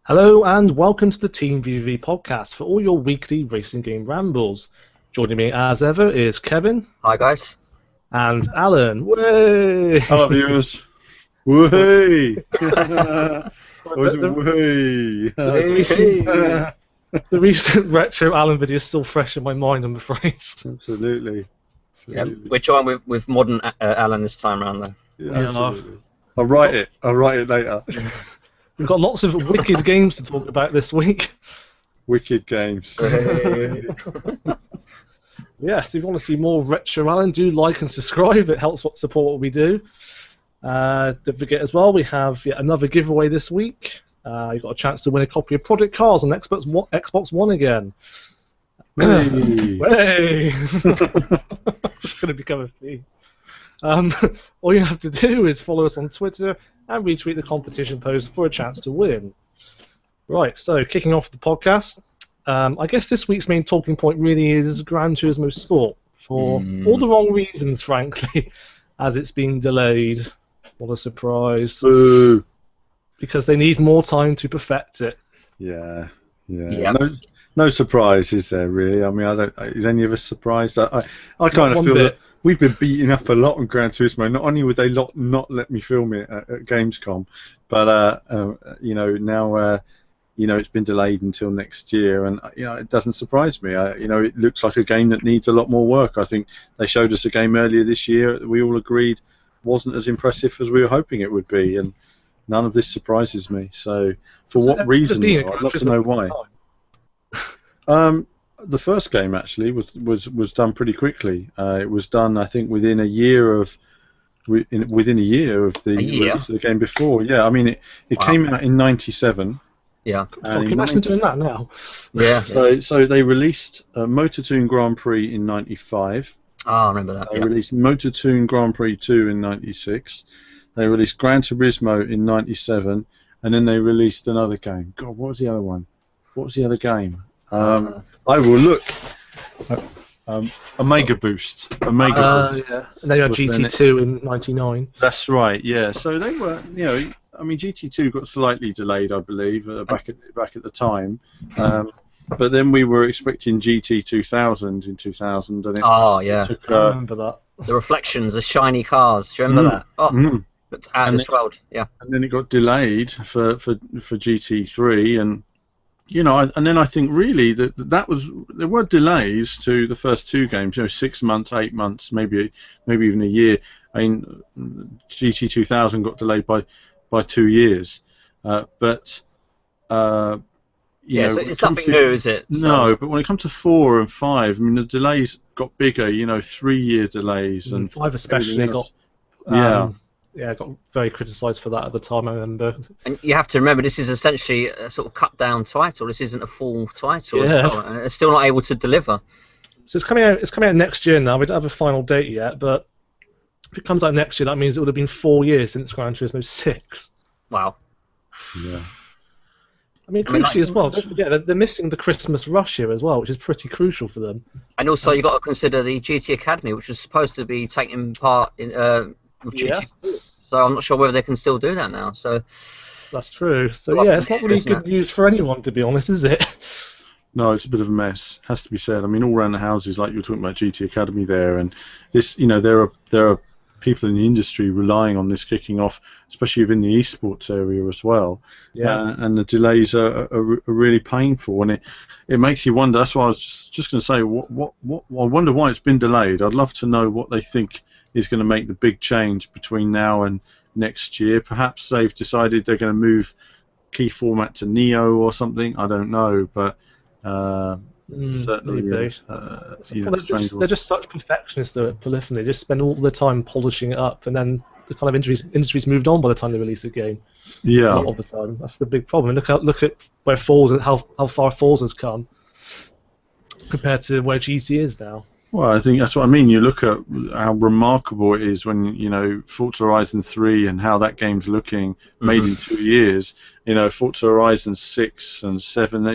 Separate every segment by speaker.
Speaker 1: Hello and welcome to the Team VVV podcast for all your weekly racing game rambles. Joining me as ever is Kevin.
Speaker 2: Hi guys.
Speaker 1: And Alan. Way!
Speaker 3: Hello viewers. Way!
Speaker 1: The recent retro Alan video is still fresh in my mind, I'm afraid.
Speaker 3: Absolutely.
Speaker 2: Yeah, we're trying with modern Alan this time around though.
Speaker 3: Yeah, absolutely. I'll write it later.
Speaker 1: We've got lots of wicked games to talk about this week.
Speaker 3: Wicked games.
Speaker 1: Yes, if you want to see more retro Alan, do like and subscribe. It helps support what we do. Don't forget as well, we have yet another giveaway this week. You've got a chance to win a copy of Project Cars on Xbox One again. Hey! It's going to become a theme. All you have to do is follow us on Twitter and retweet the competition post for a chance to win. Right, so kicking off the podcast, I guess this week's main talking point really is Gran Turismo Sport, for all the wrong reasons, frankly, as it's been delayed. What a surprise.
Speaker 3: Boo.
Speaker 1: Because they need more time to perfect it.
Speaker 3: Yeah.
Speaker 2: Yep.
Speaker 3: No surprise, is there really? I mean, is any of us surprised? I kind of feel that we've been beaten up a lot on Gran Turismo. Not only would they not let me film it at Gamescom, but now it's been delayed until next year, and it doesn't surprise me. It looks like a game that needs a lot more work. I think they showed us a game earlier this year that we all agreed wasn't as impressive as we were hoping it would be, and none of this surprises me. So, what reason? I'd love to know why. The first game actually was done pretty quickly. It was done, I think, within a year of the release of the game before. Yeah, I mean, it came out in '97.
Speaker 2: Yeah.
Speaker 1: Can you imagine doing that now?
Speaker 2: Yeah.
Speaker 3: So they released Motortoon Grand Prix in '95.
Speaker 2: I remember that.
Speaker 3: They released Motortoon Grand Prix 2 in '96. They released Gran Turismo in '97, and then they released another game. God, what was the other one? What was the other game? I will look. Omega Boost.
Speaker 1: Yeah. And then you had GT2 in '99.
Speaker 3: That's right. Yeah. So they were, I mean, GT2 got slightly delayed, I believe, back at the time. But then we were expecting GT 2000 in 2000, and it took,
Speaker 1: I remember that.
Speaker 2: The reflections, the shiny cars. Do you remember that? It's out of this world. Yeah.
Speaker 3: And then it got delayed for GT3, and and then I think really there were delays to the first two games. 6 months, 8 months, maybe even a year. I mean, GT 2000 got delayed by 2 years, but.
Speaker 2: So it's nothing new, is it? So.
Speaker 3: No, but when it comes to 4 and 5, I mean, the delays got bigger. 3-year delays, and
Speaker 1: 5 especially got got very criticised for that at the time. I remember. And
Speaker 2: you have to remember, this is essentially a sort of cut down title. This isn't a full title, as well, and it's still not able to deliver.
Speaker 1: So it's coming out next year now. We don't have a final date yet, but if it comes out next year, that means it would have been 4 years since Gran Turismo 6.
Speaker 2: Wow.
Speaker 3: Yeah.
Speaker 1: I mean, crucially as well, don't forget, they're missing the Christmas rush here as well, which is pretty crucial for them.
Speaker 2: And also, you've got to consider the GT Academy, which was supposed to be taking part in with GT. So I'm not sure whether they can still do that now. So
Speaker 1: that's true. So it's not really good news for anyone, to be honest, is it?
Speaker 3: No, it's a bit of a mess. Has to be said. I mean, all around the houses, like you were talking about GT Academy there, and this, there are people in the industry relying on this kicking off, especially within the esports area as well. Yeah. And the delays are really painful, and it makes you wonder. That's why I was just going to say, I wonder why it's been delayed. I'd love to know what they think is going to make the big change between now and next year. Perhaps they've decided they're going to move key format to Neo or something. I don't know, but certainly
Speaker 1: they're just such perfectionists at Polyphony. They just spend all the time polishing it up, and then the kind of industry's moved on by the time they release the game.
Speaker 3: Yeah,
Speaker 1: a lot of the time. That's the big problem. Look at where Forza, how far Forza's come compared to where GT is now.
Speaker 3: Well, I think that's what I mean. You look at how remarkable it is when, Forza Horizon 3 and how that game's looking, made in 2 years. Forza Horizon 6 and 7,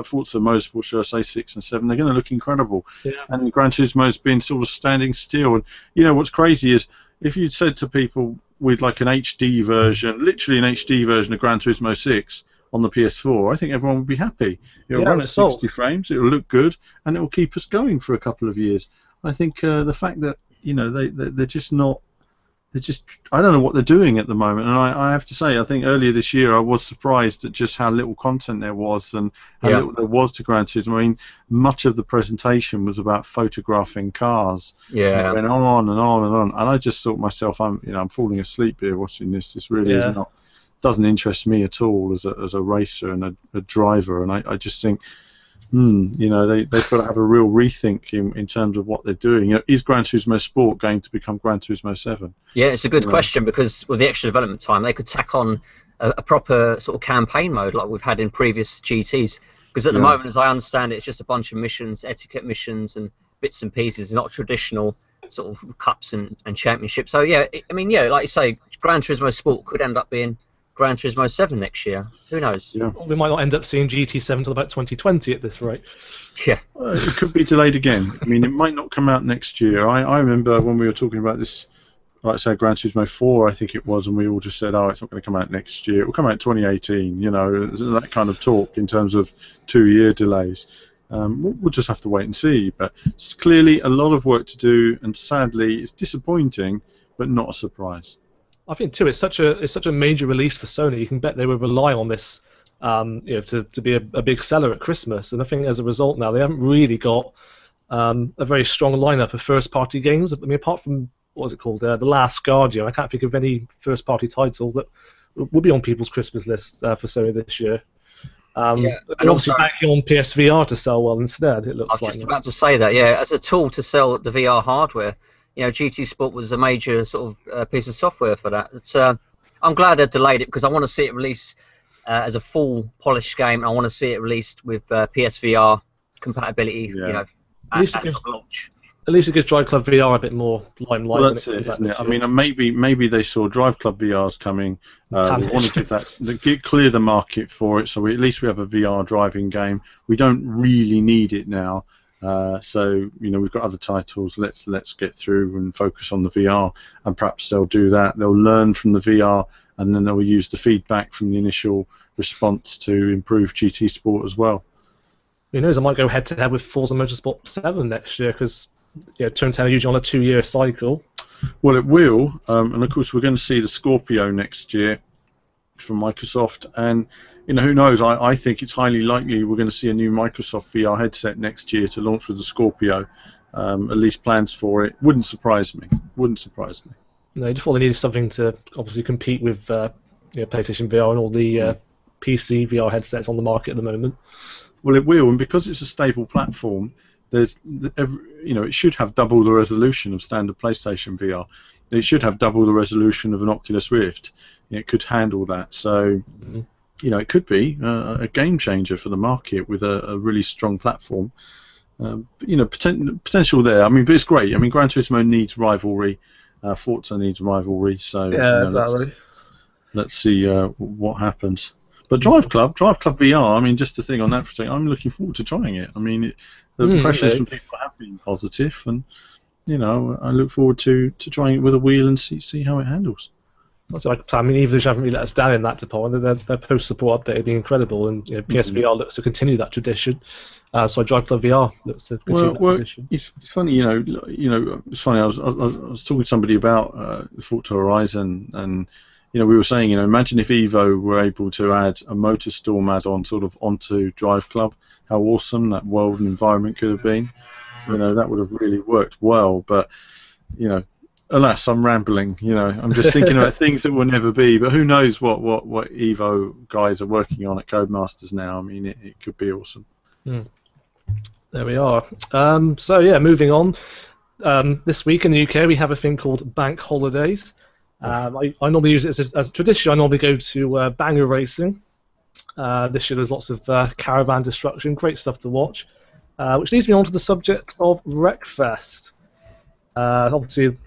Speaker 3: Forza Motorsport, should I say, 6 and 7, they're going to look incredible. Yeah. And Gran Turismo's been sort of standing still. And, what's crazy is, if you'd said to people with like an HD version, literally an HD version of Gran Turismo 6, on the PS4, I think everyone would be happy. It'll
Speaker 1: Yeah,
Speaker 3: run at
Speaker 1: it's sold.
Speaker 3: 60 frames, it'll look good, and it will keep us going for a couple of years. I think the fact that they're just not. I don't know what they're doing at the moment, and I have to say, I think earlier this year I was surprised at just how little content there was and how little there was to Gran Turismo. I mean, much of the presentation was about photographing cars.
Speaker 2: Yeah.
Speaker 3: It went on and on and on, and I just thought to myself, I'm falling asleep here watching this. This really is not, doesn't interest me at all as a racer and a driver, and I just think. They've got to have a real rethink in terms of what they're doing. Is Gran Turismo Sport going to become Gran Turismo 7?
Speaker 2: Yeah, it's a good question, because with the extra development time, they could tack on a proper sort of campaign mode like we've had in previous GTs. Because at the moment, as I understand it, it's just a bunch of missions, etiquette missions, and bits and pieces. It's not traditional sort of cups and championships. So yeah, like you say, Gran Turismo Sport could end up being Gran Turismo 7 next year. Who knows?
Speaker 1: Yeah. We might not end up seeing GT7 till about 2020 at this rate.
Speaker 2: Yeah.
Speaker 3: It could be delayed again. I mean, it might not come out next year. I remember when we were talking about this, like I say, Gran Turismo 4, I think it was, and we all just said, oh, it's not going to come out next year. It will come out in 2018, that kind of talk in terms of 2-year delays. We'll just have to wait and see. But it's clearly a lot of work to do, and sadly, it's disappointing, but not a surprise.
Speaker 1: I think too, it's such a major release for Sony. You can bet they would rely on this, to be a big seller at Christmas. And I think as a result now, they haven't really got a very strong lineup of first-party games. I mean, apart from what was it called, The Last Guardian, I can't think of any first-party title that would be on people's Christmas list for Sony this year. And obviously banking on PSVR to sell well instead. It looks like. I was just
Speaker 2: about to say that. Yeah, as a tool to sell the VR hardware. GT Sport was a major sort of piece of software for that. I'm glad they've delayed it, because I want to see it released as a full polished game, and I want to see it released with PSVR compatibility. At launch.
Speaker 3: At least it gives Drive Club VR a bit more limelight. Well, that's it, isn't it? I mean, maybe they saw Drive Club VR's coming. They want to give that, clear the market for it, so at least we have a VR driving game. We don't really need it now. So we've got other titles. Let's get through and focus on the VR, and perhaps they'll do that. They'll learn from the VR, and then they'll use the feedback from the initial response to improve GT Sport as well.
Speaker 1: Who knows? I might go head to head with Forza Motorsport 7 next year, because Turn 10 are usually on a 2-year cycle.
Speaker 3: Well, it will, and of course we're going to see the Scorpio next year from Microsoft, and who knows? I think it's highly likely we're going to see a new Microsoft VR headset next year to launch with the Scorpio. At least plans for it. Wouldn't surprise me. No,
Speaker 1: you just thought they needed something to obviously compete with PlayStation VR and all the PC VR headsets on the market at the moment.
Speaker 3: Well, it will, and because it's a stable platform, it should have double the resolution of standard PlayStation VR. It should have double the resolution of an Oculus Rift. It could handle that. So. Mm-hmm. It could be a game changer for the market with a really strong platform. Potential there. I mean, but it's great. I mean, Gran Turismo needs rivalry. Forza needs rivalry. So
Speaker 1: exactly.
Speaker 3: Let's see what happens. But Drive Club VR. I mean, just the thing on that for a second. I'm looking forward to trying it. I mean, the impressions from people have been positive, and I look forward to trying it with a wheel and see how it handles.
Speaker 1: I mean, even if they haven't really let us down in that department, their post-support update would be incredible, and PSVR looks to continue that tradition. So Drive Club VR looks to continue that tradition.
Speaker 3: It's funny, it's funny. I was talking to somebody about Forza Horizon, and we were saying, imagine if Evo were able to add a MotorStorm add-on sort of onto Drive Club. How awesome that world and environment could have been. That would have really worked well, but alas, I'm rambling. I'm just thinking about things that will never be. But who knows what Evo guys are working on at Codemasters now? I mean, it could be awesome.
Speaker 1: There we are. Moving on. This week in the UK, we have a thing called Bank Holidays. I normally use it as a tradition. I normally go to banger racing. This year, there's lots of caravan destruction. Great stuff to watch. Which leads me on to the subject of Wreckfest. Obviously,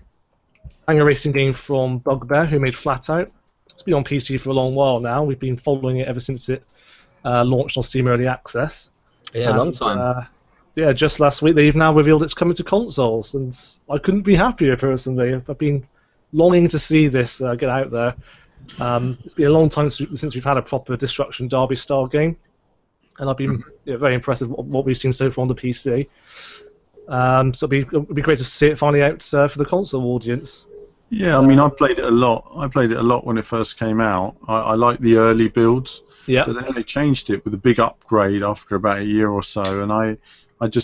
Speaker 1: banger racing game from Bugbear, who made Flatout. It's been on PC for a long while now. We've been following it ever since it launched on Steam Early Access.
Speaker 2: Yeah, a long time.
Speaker 1: Just last week they've now revealed it's coming to consoles, and I couldn't be happier personally. I've been longing to see this get out there. It's been a long time since we've had a proper Destruction Derby style game, and I've been very impressed with what we've seen so far on the PC. So it'd be great to see it finally out for the console audience.
Speaker 3: Yeah, I mean, I played it a lot. I played it a lot when it first came out. I liked the early builds,
Speaker 1: Yeah.
Speaker 3: but then they changed it with a big upgrade after about a year or so, and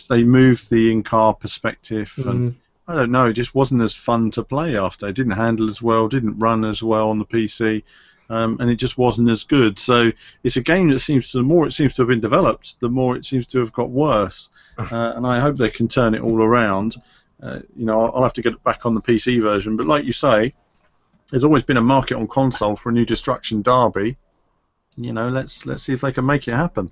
Speaker 3: they moved the in-car perspective, and I don't know, it just wasn't as fun to play after. It didn't handle as well, didn't run as well on the PC, and it just wasn't as good. So it's a game that the more it seems to have been developed, the more it seems to have got worse, and I hope they can turn it all around. I'll have to get it back on the PC version, but like you say, there's always been a market on console for a new Destruction Derby. Let's see if they can make it happen.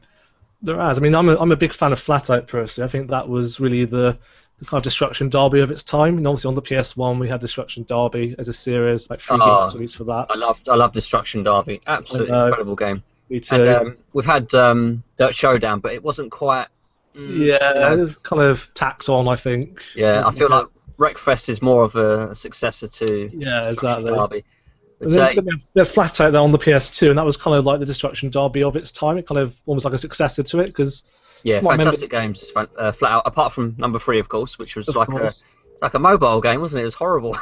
Speaker 1: There has. I mean, I'm a big fan of Flatout personally. I think that was really the kind of Destruction Derby of its time. And obviously on the PS1 we had Destruction Derby as a series, like 3 games released for that.
Speaker 2: I love Destruction Derby. Absolutely incredible game.
Speaker 1: Me too.
Speaker 2: And, we've had Dirt Showdown, but it wasn't quite.
Speaker 1: It was kind of tacked on, I think.
Speaker 2: Yeah, I feel like Wreckfest is more of a successor to
Speaker 1: exactly.
Speaker 2: Derby.
Speaker 1: But they had Flatout there on the PS2, and that was kind of like the Destruction Derby of its time. It kind of almost like a successor to it, because
Speaker 2: fantastic games, Flat Out. Apart from number 3, of course, which was like a mobile game, wasn't it? It was horrible.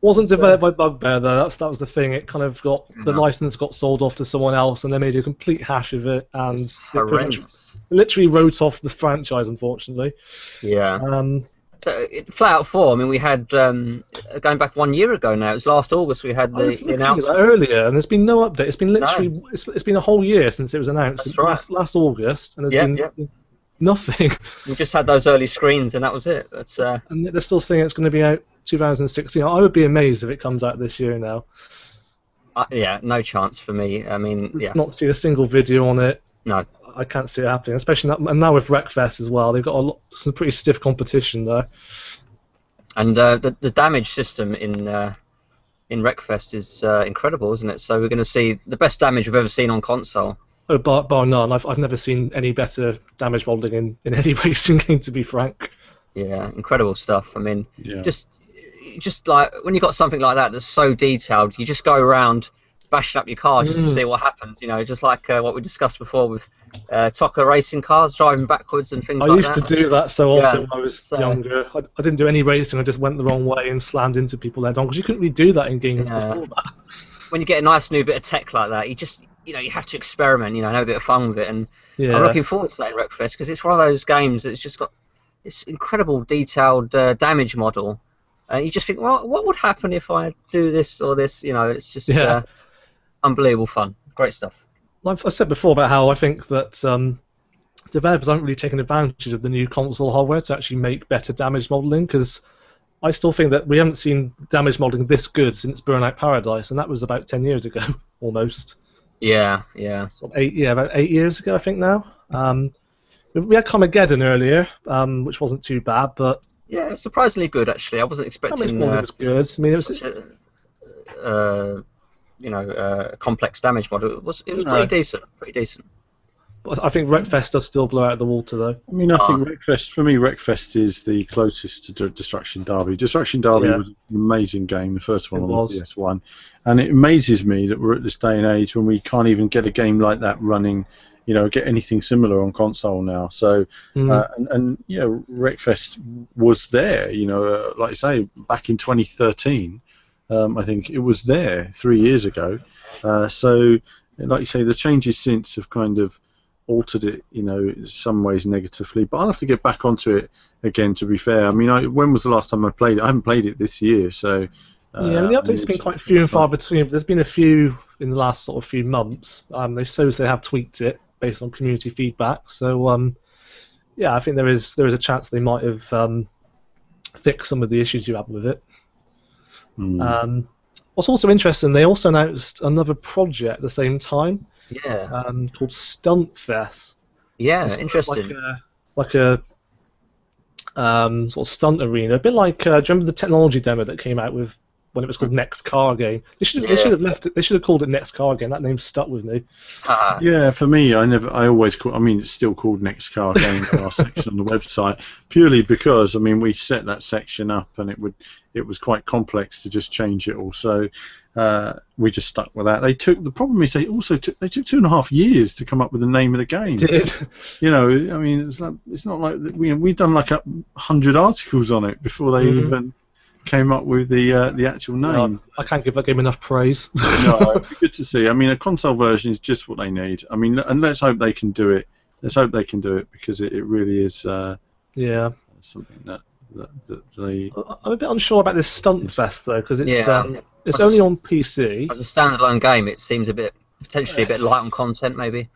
Speaker 1: Wasn't developed by Bugbear though. That was the thing. It kind of got the license got sold off to someone else, and they made a complete hash of it, and
Speaker 2: horrendous.
Speaker 1: It literally wrote off the franchise, unfortunately.
Speaker 2: Yeah. So Flat Out 4. I mean, we had going back 1 year ago now. It was last August. We had the announcement
Speaker 1: earlier, and there's been no update. It's been literally it's been a whole year since it was announced.
Speaker 2: That's right.
Speaker 1: Last August, and there's been nothing.
Speaker 2: We just had those early screens, and that was it.
Speaker 1: And they're still saying it's going to be out 2016. I would be amazed if it comes out this year now.
Speaker 2: No chance for me. I mean,
Speaker 1: not seen a single video on it.
Speaker 2: No.
Speaker 1: I can't see it happening, especially and now with Wreckfest as well. They've got some pretty stiff competition there.
Speaker 2: And the damage system in Wreckfest is incredible, isn't it? So we're going to see the best damage we've ever seen on console.
Speaker 1: Oh, bar none. I've never seen any better damage modeling in any racing game, to be frank.
Speaker 2: Yeah, incredible stuff. I mean, just like when you've got something like that that's so detailed, you just go around bashing up your cars just to see what happens. Just like what we discussed before with Toca racing cars driving backwards and things like that.
Speaker 1: I used to do that so often when I was younger. I didn't do any racing. I just went the wrong way and slammed into people head on, because you couldn't really do that in games before that.
Speaker 2: When you get a nice new bit of tech like that, you just you have to experiment. Have a bit of fun with it, and I'm looking forward to that in Wreckfest, because it's one of those games that's just got this incredible detailed damage model. You just think, well, what would happen if I do this or this? It's just unbelievable fun. Great stuff.
Speaker 1: Like I said before about how I think that developers aren't really taking advantage of the new console hardware to actually make better damage modeling, because I still think that we haven't seen damage modeling this good since Burnout Paradise, and that was about 10 years ago, almost.
Speaker 2: Yeah.
Speaker 1: About 8 years ago, I think now. We had Carmageddon earlier, which wasn't too bad, but
Speaker 2: yeah, surprisingly good actually. I wasn't expecting.
Speaker 1: It was good. I mean, it was
Speaker 2: such a complex damage model. It was pretty decent.
Speaker 1: But I think Wreckfest does still blow out of the water, though.
Speaker 3: I mean, I think Wreckfest is the closest to Destruction Derby. Destruction Derby was an amazing game, the first one on the PS1, and it amazes me that we're at this day and age when we can't even get a game like that running. Get anything similar on console now. So, Wreckfest was there. Like I say, back in 2013, I think it was there 3 years ago. So, like you say, the changes since have kind of altered it, in some ways negatively. But I'll have to get back onto it again. To be fair, I mean, when was the last time I played it? I haven't played it this year, so.
Speaker 1: The updates have been quite few and far between. But there's been a few in the last sort of few months. They have tweaked it based on community feedback. So, I think there is a chance they might have fixed some of the issues you had with it. What's also interesting, they also announced another project at the same time.
Speaker 2: Yeah.
Speaker 1: Called Stunt Fest.
Speaker 2: Yeah, it's interesting.
Speaker 1: Like a sort of stunt arena, a bit like. Do you remember the technology demo that came out with when it was called Next Car Game. They should have left it. They should have called it Next Car Game. That name stuck with me.
Speaker 3: Yeah, for me, I always call. I mean, it's still called Next Car Game for our section on the website, purely because we set that section up, and it was quite complex to just change it all. So we just stuck with that. The problem is they took 2.5 years to come up with the name of the game.
Speaker 1: Did.
Speaker 3: It's not like we've done like 100 articles on it before they even came up with the actual name.
Speaker 1: No, I can't give that game enough praise.
Speaker 3: No, it'd be good to see. A console version is just what they need. And let's hope they can do it. Let's hope they can do it, because it really is something that they.
Speaker 1: I'm a bit unsure about this Stunt Fest though, because it's only on PC.
Speaker 2: As a standalone game, it seems potentially a bit light on content, maybe.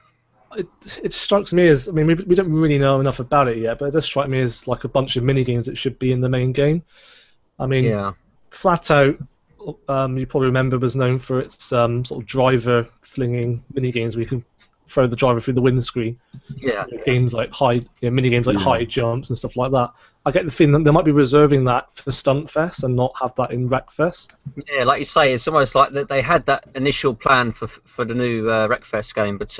Speaker 1: It strikes me as, we don't really know enough about it yet, but it does strike me as like a bunch of mini games that should be in the main game. Flat Out, you probably remember, was known for its sort of driver flinging mini games where you can throw the driver through the windscreen. Games like mini games like high jumps and stuff like that. I get the feeling that they might be reserving that for Stunt Fest and not have that in Wreckfest. Yeah,
Speaker 2: like you say, it's almost like that they had that initial plan for the new Wreckfest game, but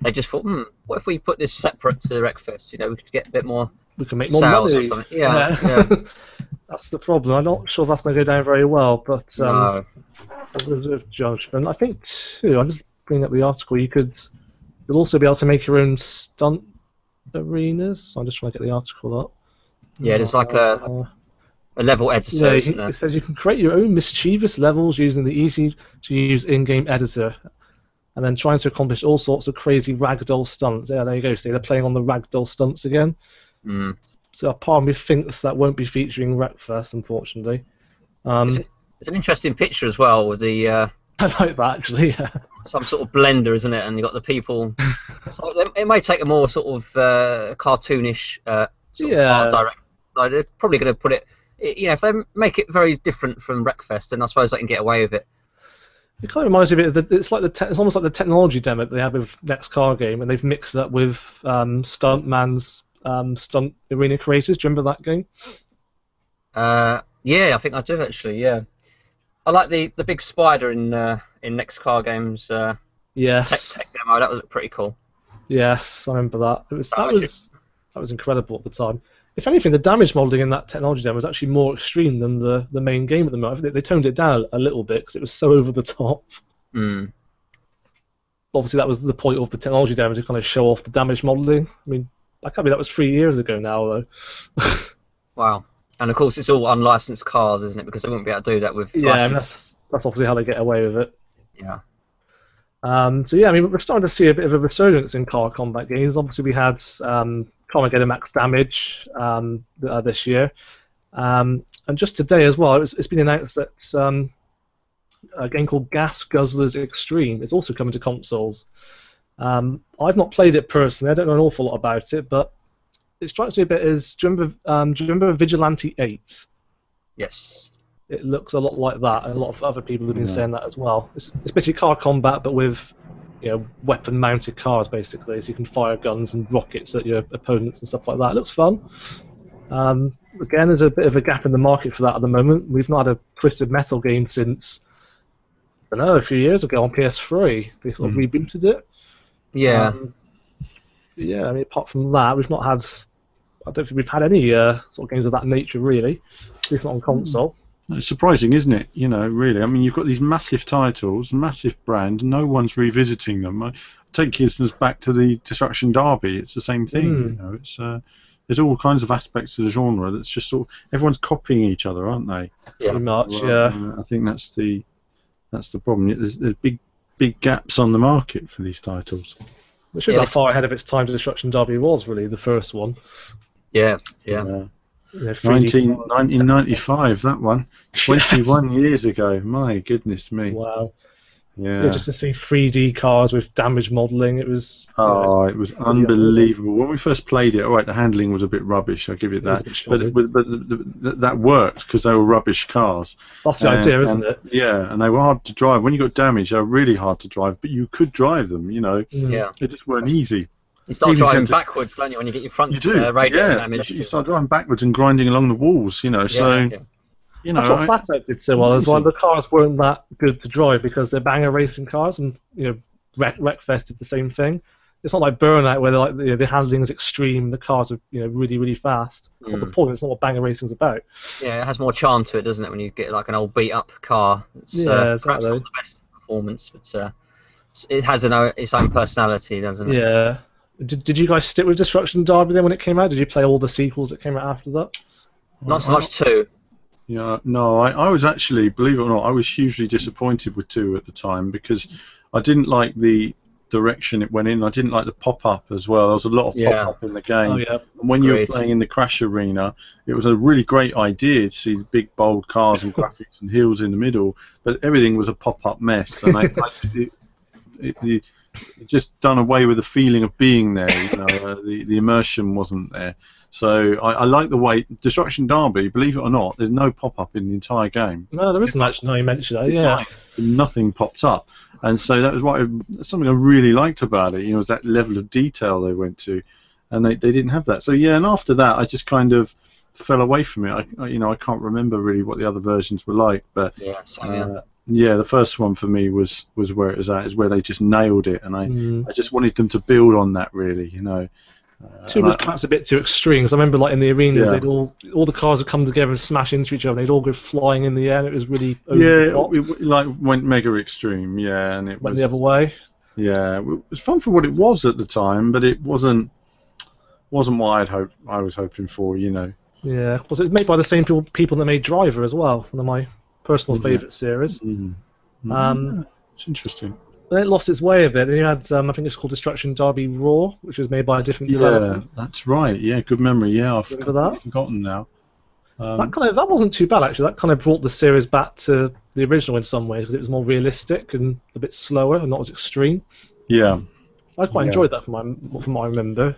Speaker 2: they just thought, what if we put this separate to Wreckfest? We could get a bit more.
Speaker 1: We can make more
Speaker 2: sales
Speaker 1: money.
Speaker 2: Or something. Yeah.
Speaker 1: That's the problem. I'm not sure if that's going to go down very well, but
Speaker 2: No.
Speaker 1: reserve judgment. I think too. I'm just bringing up the article. You'll also be able to make your own stunt arenas. I'm just trying to get the article up.
Speaker 2: Yeah, there's like a level editor.
Speaker 1: It says you can create your own mischievous levels using the easy-to-use in-game editor, and then trying to accomplish all sorts of crazy ragdoll stunts. Yeah, there you go. See, they're playing on the ragdoll stunts again. So a part of me thinks that won't be featuring Wreckfest, unfortunately.
Speaker 2: It's an interesting picture as well with the.
Speaker 1: I like that, actually. Yeah.
Speaker 2: Some sort of blender, isn't it? And you got the people. So it may take a more sort of cartoonish sort of art direction. They're probably going to put it. If they make it very different from Wreckfest, then I suppose they can get away with it.
Speaker 1: It kind of reminds me a bit of it's almost like the technology demo that they have with Next Car Game, and they've mixed that with Stuntman's Stunt Arena Creators. Do you remember that game?
Speaker 2: Yeah, I think I do actually. Yeah, I like the big spider in Next Car Game's
Speaker 1: yes.
Speaker 2: tech demo. That was pretty cool.
Speaker 1: Yes, I remember that. That was incredible at the time. If anything, the damage modeling in that technology demo was actually more extreme than the main game at the moment. I think they toned it down a little bit because it was so over the top. Obviously, that was the point of the technology demo, to kind of show off the damage modeling. I can't believe that was 3 years ago now, though.
Speaker 2: Wow. And of course, it's all unlicensed cars, isn't it? Because they wouldn't be able to do that with licensed.
Speaker 1: That's obviously how they get away with it.
Speaker 2: Yeah.
Speaker 1: So yeah, we're starting to see a bit of a resurgence in car combat games. Obviously, we had Carmageddon Max Damage this year, and just today as well, it's been announced that a game called Gas Guzzlers Extreme is also coming to consoles. I've not played it personally. I don't know an awful lot about it, but it strikes me a bit as. Do you remember Vigilante 8?
Speaker 2: Yes.
Speaker 1: It looks a lot like that, and a lot of other people have been saying that as well. It's basically car combat, but with weapon-mounted cars, basically, so you can fire guns and rockets at your opponents and stuff like that. It looks fun. Again, there's a bit of a gap in the market for that at the moment. We've not had a Twisted Metal game since, I don't know, a few years ago on PS3. They sort of rebooted it.
Speaker 2: Yeah.
Speaker 1: Apart from that, we've not had. I don't think we've had any sort of games of that nature, really. At least not on console.
Speaker 3: It's surprising, isn't it? Really. You've got these massive titles, massive brand, no one's revisiting them. I take listeners back to the Destruction Derby. It's the same thing. It's there's all kinds of aspects of the genre that's just sort of everyone's copying each other, aren't they?
Speaker 1: Yeah, pretty much. Yeah.
Speaker 3: I think that's the problem. There's big gaps on the market for these titles.
Speaker 1: Which shows how far ahead of its time Destruction Derby was, really, the first one.
Speaker 2: Yeah.
Speaker 3: 1995, that one. 21 years ago. My goodness me.
Speaker 1: Wow.
Speaker 3: Yeah.
Speaker 1: Just to see 3D cars with damage modelling, it was.
Speaker 3: It was unbelievable. When we first played it, the handling was a bit rubbish. I'll give you that. But that worked because they were rubbish cars.
Speaker 1: That's the idea, isn't it?
Speaker 3: Yeah, and they were hard to drive. When you got damage, they were really hard to drive, but you could drive them.
Speaker 2: Yeah.
Speaker 3: They just weren't easy.
Speaker 2: You start driving backwards, don't you, when you get your front radio damaged?
Speaker 3: You start driving backwards and grinding along the walls, so. You know,
Speaker 1: That's what Fanatec did so well as well. The cars weren't that good to drive because they're banger racing cars, and Wreckfest did the same thing. It's not like Burnout where the handling is extreme, the cars are really really fast. It's not the point. It's not what banger racing's about.
Speaker 2: Yeah, it has more charm to it, doesn't it? When you get like an old beat up car. It's,
Speaker 1: yeah,
Speaker 2: exactly. Perhaps not the best performance, but it has its own personality, doesn't it?
Speaker 1: Yeah. Did you guys stick with Destruction Derby then when it came out? Did you play all the sequels that came out after that?
Speaker 2: Not so much 2.
Speaker 3: Yeah, no, I was actually, believe it or not, I was hugely disappointed with 2 at the time because I didn't like the direction it went in. I didn't like the pop-up as well. There was a lot of pop-up in the game.
Speaker 1: Oh, yeah.
Speaker 3: And when you were playing in the Crash Arena, it was a really great idea to see the big, bold cars and graphics and hills in the middle, but everything was a pop-up mess. And it just done away with the feeling of being there. The immersion wasn't there. So I like the way Destruction Derby, believe it or not, there's no pop-up in the entire game.
Speaker 1: No, there isn't actually. No, you mentioned that. Yeah,
Speaker 3: nothing pops up, and so that was something I really liked about it. Was that level of detail they went to, and they didn't have that. So yeah, and after that, I just kind of fell away from it. I can't remember really what the other versions were like, but yeah, the first one for me was where it was at, is where they just nailed it, and I just wanted them to build on that really,
Speaker 1: 2 was perhaps a bit too extreme, because I remember like in the arenas, they'd all the cars would come together and smash into each other, and they'd all go flying in the air, and it was really over the top.
Speaker 3: It like went mega extreme, and it
Speaker 1: went the other way.
Speaker 3: Yeah, it was fun for what it was at the time, but it wasn't what I was hoping for,
Speaker 1: Yeah, was it made by the same people that made Driver as well, one of my personal favourite series.
Speaker 3: It's interesting.
Speaker 1: Then it lost its way a bit, and you had, I think it's called Destruction Derby Raw, which was made by a different developer.
Speaker 3: Yeah, that's right. Yeah, good memory. Yeah, I've
Speaker 1: that?
Speaker 3: forgotten now.
Speaker 1: That wasn't too bad actually. That kind of brought the series back to the original in some ways because it was more realistic and a bit slower and not as extreme.
Speaker 3: Yeah,
Speaker 1: I quite enjoyed that from what I remember.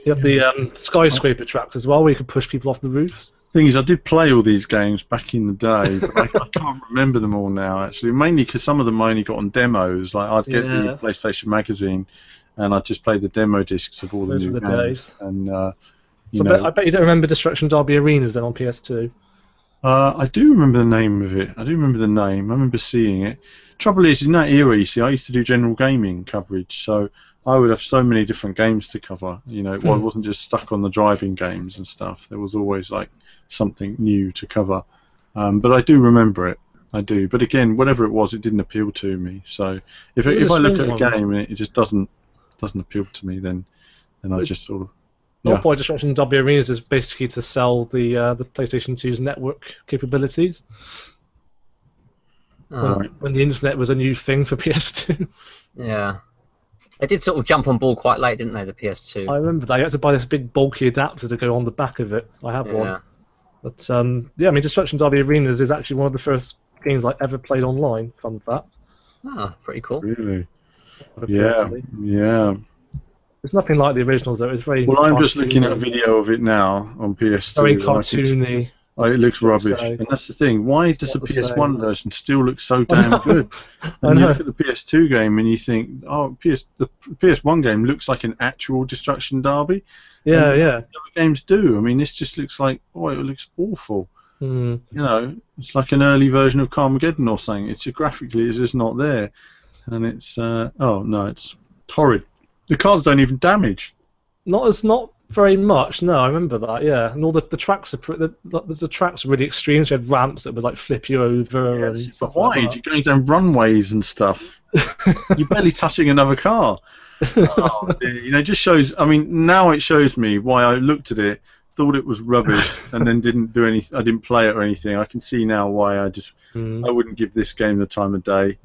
Speaker 1: You had the skyscraper tracks as well, where you could push people off the roofs.
Speaker 3: Thing is, I did play all these games back in the day, but I can't remember them all now. Actually, mainly because some of them I only got on demos. Like I'd get the PlayStation magazine, and I'd just play the demo discs of all the new games. And I
Speaker 1: bet you don't remember Destruction Derby Arenas then on PS2.
Speaker 3: I do remember the name of it. I remember seeing it. Trouble is, in that era, you see, I used to do general gaming coverage, so I would have so many different games to cover. I wasn't just stuck on the driving games and stuff. There was always like something new to cover. But I do remember it. I do. But again, whatever it was, it didn't appeal to me. So if I look at a game and it just doesn't appeal to me, then I just sort of.
Speaker 1: The whole point of Destruction Derby Arenas is basically to sell the PlayStation 2's network capabilities. When the internet was a new thing for PS2.
Speaker 2: Yeah. They did sort of jump on board quite late, didn't they, the PS2?
Speaker 1: I remember that. You had to buy this big bulky adapter to go on the back of it. I have one. But Destruction Derby Arenas is actually one of the first games I ever played online, fun fact.
Speaker 2: Ah, pretty cool.
Speaker 3: Really? Yeah.
Speaker 1: It's nothing like the originals though, it's very...
Speaker 3: Well, I'm just looking at a video of it now on PS2.
Speaker 1: Very cartoony.
Speaker 3: It looks rubbish, and that's the thing. Why does the PS1 version still look so damn good? And you look at the PS2 game and you think, the PS1 game looks like an actual Destruction Derby.
Speaker 1: Yeah.
Speaker 3: The other games do. I mean, this just looks like, it looks awful. It's like an early version of Carmageddon or something. It's graphically, it's just not there, and it's it's horrid. The cars don't even damage.
Speaker 1: Not very much. No, I remember that. Yeah, and all the tracks are the tracks are really extreme. So you had ramps that would like flip you over. And
Speaker 3: but why? You're going down runways and stuff. You're barely touching another car. It just shows. I mean, now it shows me why I looked at it, thought it was rubbish, and then didn't do anything. I didn't play it or anything. I can see now why I wouldn't give this game the time of day.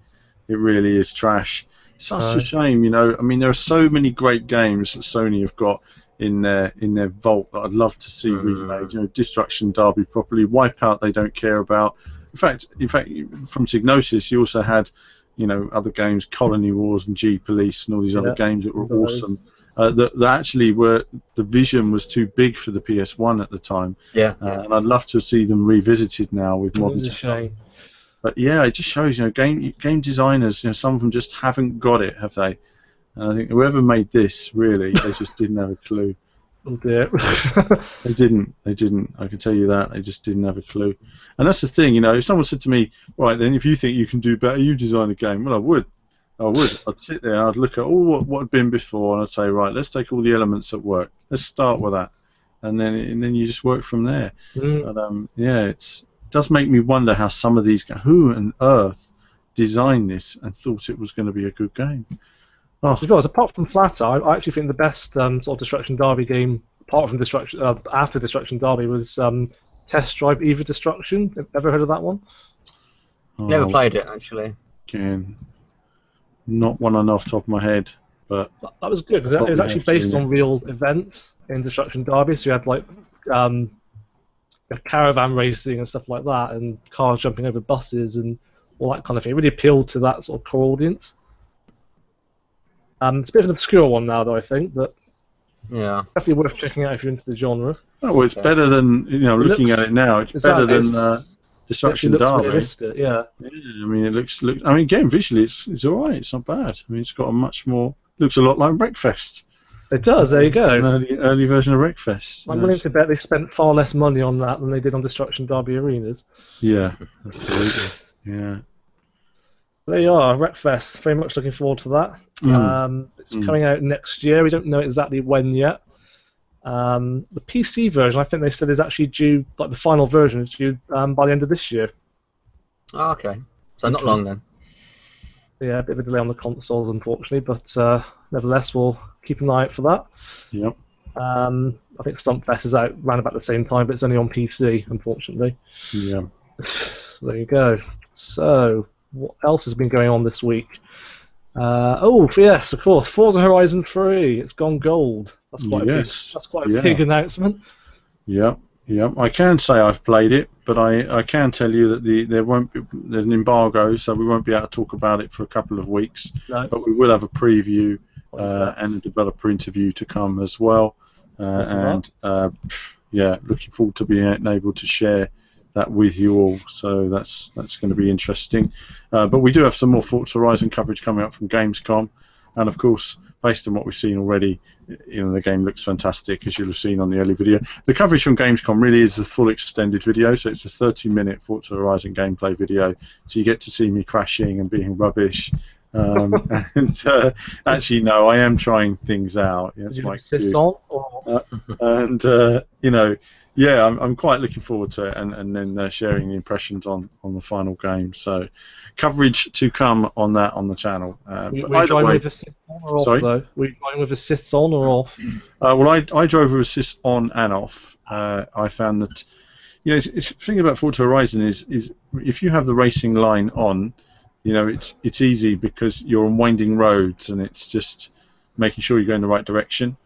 Speaker 3: It really is trash. Such a shame, I mean, there are so many great games that Sony have got in their vault that I'd love to see remade. Destruction Derby properly, Wipeout they don't care about. In fact, from Psygnosis you also had, other games, Colony Wars and G Police and all these other games that were awesome. That actually the vision was too big for the PS1 at the time. And I'd love to see them revisited now with modern technology. But yeah, it just shows, game designers, some of them just haven't got it, have they? And I think whoever made this, really, they just didn't have a clue.
Speaker 1: Oh dear.
Speaker 3: They didn't. They didn't. I can tell you that. They just didn't have a clue. And that's the thing, you know. If someone said to me, "Right, then, if you think you can do better, you design a game." Well, I would. I would. I'd sit there and I'd look at all what had been before, and I'd say, right, let's take all the elements that work. Let's start with that, and then you just work from there.
Speaker 1: Mm.
Speaker 3: But yeah, it does make me wonder how some of these who on earth designed this and thought it was going to be a good game. Oh,
Speaker 1: As well as apart from Flatter, I actually think the best sort of Destruction Derby game, apart from Destruction after Destruction Derby, was Test Drive Eva Destruction. Ever heard of that one?
Speaker 2: Never played it actually.
Speaker 3: Again, not one off the top of my head, but
Speaker 1: That was good because it was actually based on real events in Destruction Derby. So you had like caravan racing and stuff like that, and cars jumping over buses and all that kind of thing. It really appealed to that sort of core audience. It's a bit of an obscure one now, though, I think, but
Speaker 2: yeah,
Speaker 1: definitely worth checking out if you're into the genre.
Speaker 3: oh, well, it's better than looking at it now. It's better than Destruction Derby.
Speaker 1: Realistic, yeah.
Speaker 3: Yeah, I mean, it looks. I mean, again, visually, it's all right. It's not bad. I mean, it's got a much more. Looks a lot like Wreckfest.
Speaker 1: It does. There you go.
Speaker 3: An early version of Wreckfest.
Speaker 1: I'm willing to bet they spent far less money on that than they did on Destruction Derby arenas.
Speaker 3: Yeah, absolutely. Yeah.
Speaker 1: There you are, Wreckfest. Very much looking forward to that. It's coming out next year. We don't know exactly when yet. The PC version, I think they said, is actually due. Like the final version is due by the end of this year.
Speaker 2: Oh, okay. So not long then.
Speaker 1: Yeah, a bit of a delay on the consoles, unfortunately, but nevertheless, we'll keep an eye out for that.
Speaker 3: Yep.
Speaker 1: I think Stumpfest is out around about the same time, but it's only on PC, unfortunately.
Speaker 3: Yeah.
Speaker 1: There you go. So, what else has been going on this week? Yes, of course, Forza Horizon 3. It's gone gold. That's quite a big announcement.
Speaker 3: Yep. Yep. I can say I've played it, but I can tell you that there's an embargo, so we won't be able to talk about it for a couple of weeks.
Speaker 1: No.
Speaker 3: But we will have a preview and a developer interview to come as well. Looking forward to being able to share that with you all. So that's going to be interesting. But we do have some more Forza Horizon coverage coming up from Gamescom, and of course, based on what we've seen already, the game looks fantastic, as you'll have seen on the early video. The coverage from Gamescom really is a full extended video, so it's a 30-minute Forza Horizon gameplay video, so you get to see me crashing and being rubbish. Actually, no, I am trying things out. Yeah, that's my excuse. I'm quite looking forward to it, and then sharing the impressions on the final game. So, coverage to come on that on the channel.
Speaker 1: Were you driving with assist on or off, though? Were you driving with assists on or off?
Speaker 3: I drove with assists on and off. I found that, the thing about Forza Horizon is if you have the racing line on, it's easy because you're on winding roads and it's just making sure you're going the right direction.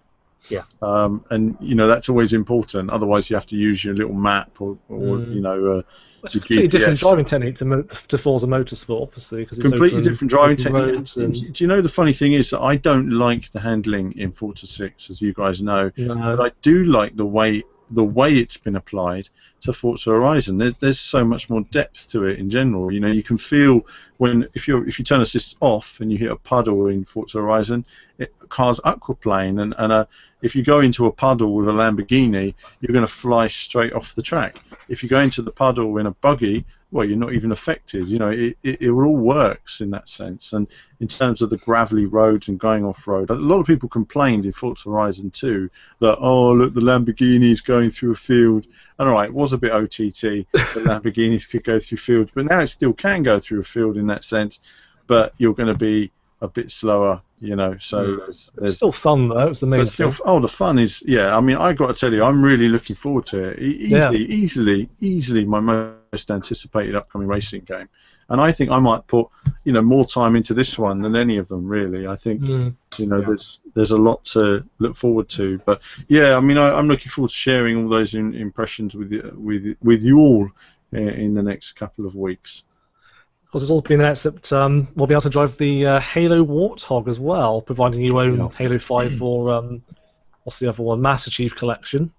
Speaker 2: Yeah.
Speaker 3: And that's always important. Otherwise, you have to use your little map or
Speaker 1: It's a completely different driving technique to Forza Motorsport, obviously, because it's
Speaker 3: completely different driving technique.
Speaker 1: And...
Speaker 3: Do you know the funny thing is that I don't like the handling in Forza 6, as you guys know,
Speaker 1: no.
Speaker 3: but I do like the way it's been applied to Forza Horizon. There's so much more depth to it in general. You can feel if you turn assists off and you hit a puddle in Forza Horizon, car's aquaplane, and if you go into a puddle with a Lamborghini, you're going to fly straight off the track. If you go into the puddle in a buggy, well, you're not even affected. It all works in that sense. And in terms of the gravelly roads and going off-road, a lot of people complained in Forza Horizon 2 that, oh, look, the Lamborghini's going through a field. And all right, it was a bit OTT that Lamborghinis could go through fields, but now it still can go through a field in that sense, but you're going to be a bit slower, so
Speaker 1: it's still fun, though. It's the main thing.
Speaker 3: The fun is, I mean, I got to tell you, I'm really looking forward to it. Easily my most anticipated upcoming racing game, and I think I might put more time into this one than any of them, really. I think there's a lot to look forward to, but I mean, I'm looking forward to sharing all those impressions with you all in the next couple of weeks.
Speaker 1: Of course, it's all been announced that we'll be able to drive the Halo Warthog as well, providing you own Halo 5 or what's the other one, Master Chief Collection.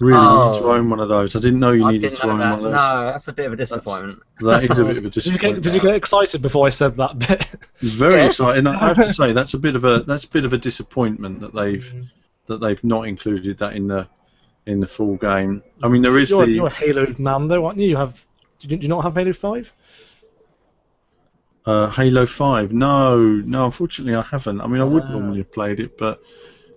Speaker 3: Really need to own one of those. I didn't know you needed to own one of those.
Speaker 2: No, that's a bit of a disappointment.
Speaker 3: That is a bit of a disappointment.
Speaker 1: Did you get excited before I said that bit?
Speaker 3: Very excited. And I have to say that's a bit of a disappointment that they've that they've not included that in the full game. I mean, there is
Speaker 1: you're a Halo man though, aren't you? Do you not have Halo 5?
Speaker 3: Halo 5. No, unfortunately I haven't. I mean, I would normally have played it, but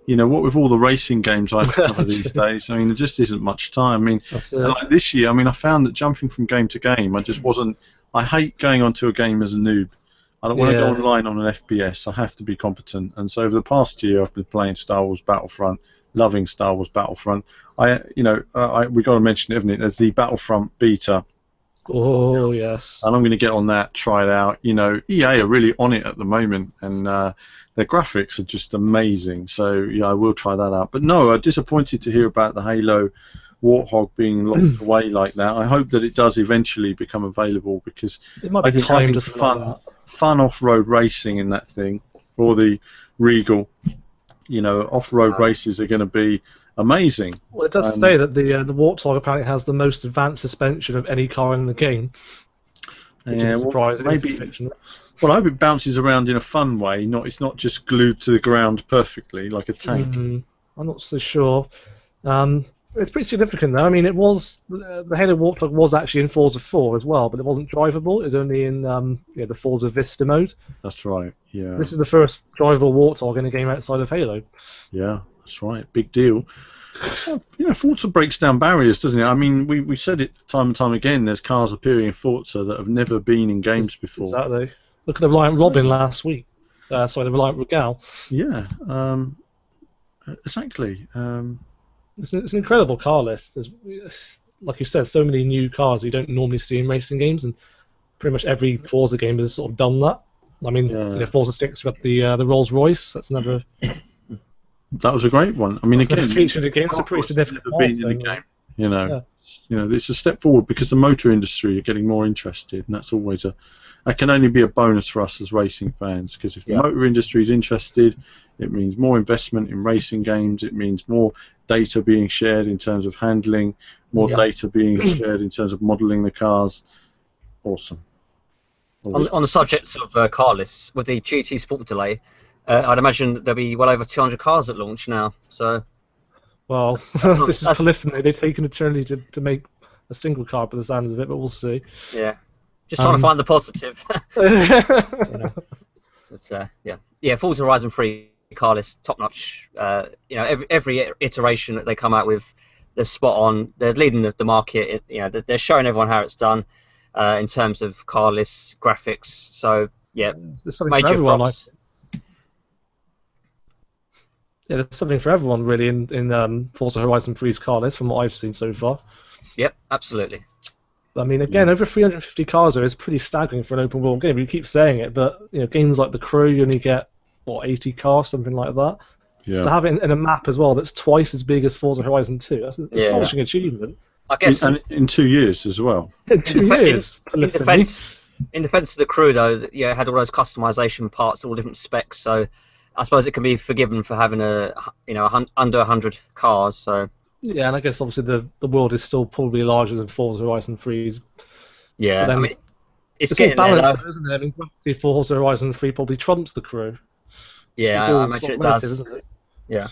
Speaker 3: you know what, with all the racing games I cover these days, I mean, there just isn't much time. I mean, like this year, I mean, I found that jumping from game to game, I just wasn't. I hate going onto a game as a noob. I don't want to go online on an FPS. I have to be competent. And so over the past year, I've been playing Star Wars Battlefront, loving Star Wars Battlefront. We got to mention it, haven't it? There's the Battlefront beta.
Speaker 1: Oh yes.
Speaker 3: And I'm going to get on that, try it out. You know, EA are really on it at the moment, and their graphics are just amazing. So yeah, I will try that out. But no, I'm disappointed to hear about the Halo Warthog being locked away like that. I hope that it does eventually become available, because
Speaker 1: it might be
Speaker 3: I think
Speaker 1: time
Speaker 3: having
Speaker 1: just
Speaker 3: fun off-road racing in that thing, or the Regal, you know, off-road races are going to be amazing.
Speaker 1: Well, it does say that the Warthog apparently has the most advanced suspension of any car in the game. Which is surprising.
Speaker 3: Maybe. Well, I hope it bounces around in a fun way. It's not just glued to the ground perfectly like a tank.
Speaker 1: I'm not so sure. It's pretty significant though. I mean, it was the Halo Warthog was actually in Forza 4 as well, but it wasn't drivable. It was only in the Forza Vista mode.
Speaker 3: That's right. Yeah.
Speaker 1: This is the first drivable Warthog in a game outside of Halo.
Speaker 3: Yeah, that's right. Big deal. Forza breaks down barriers, doesn't it? I mean, we said it time and time again. There's cars appearing in Forza that have never been in games before.
Speaker 1: Exactly. Look at the Reliant Robin last week. The Reliant Regal.
Speaker 3: Yeah. Exactly.
Speaker 1: It's an incredible car list. There's, like you said, so many new cars you don't normally see in racing games, and pretty much every Forza game has sort of done that. I mean, Forza 6 got the Rolls Royce. That's another.
Speaker 3: That was a great one. I mean, again,
Speaker 1: featured again. It's a pretty significant
Speaker 3: in the game. You know, it's a step forward, because the motor industry are getting more interested, and that's always that can only be a bonus for us as racing fans, because if the motor industry is interested, it means more investment in racing games. It means more data being shared in terms of handling, more data being shared in terms of modelling the cars. Awesome.
Speaker 2: On the subject of car lists, with the GT Sport delay, I'd imagine there'll be well over 200 cars at launch now. So,
Speaker 1: well, this is preliminary. They've taken eternity to make a single car by the sounds of it, but we'll see.
Speaker 2: Yeah, just trying to find the positive. But Forza Horizon 3 car list, top notch. Every iteration that they come out with, they're spot on. They're leading the market. They're showing everyone how it's done in terms of car lists, graphics. So yeah,
Speaker 1: there's something for everyone. There's something for everyone really in Forza Horizon 3's car list from what I've seen so far.
Speaker 2: Yep, absolutely.
Speaker 1: I mean, again, over 350 cars there is pretty staggering for an open world game. You keep saying it, but games like The Crew, you only get 80 cars, something like that. Yeah. So to have it in a map as well that's twice as big as Forza Horizon 2, that's an astonishing achievement.
Speaker 2: I guess
Speaker 3: in 2 years as well.
Speaker 1: In 2 years.
Speaker 2: In defence of The Crew, though, it had all those customization parts, all different specs. So I suppose it can be forgiven for having under 100 cars. So.
Speaker 1: Yeah, and I guess obviously the world is still probably larger than Forza Horizon 3's.
Speaker 2: Yeah,
Speaker 1: I
Speaker 2: mean, it's
Speaker 1: all balanced, isn't it? I mean, Forza Horizon 3 probably trumps The Crew.
Speaker 2: Yeah, I imagine it does. Isn't it? Yeah.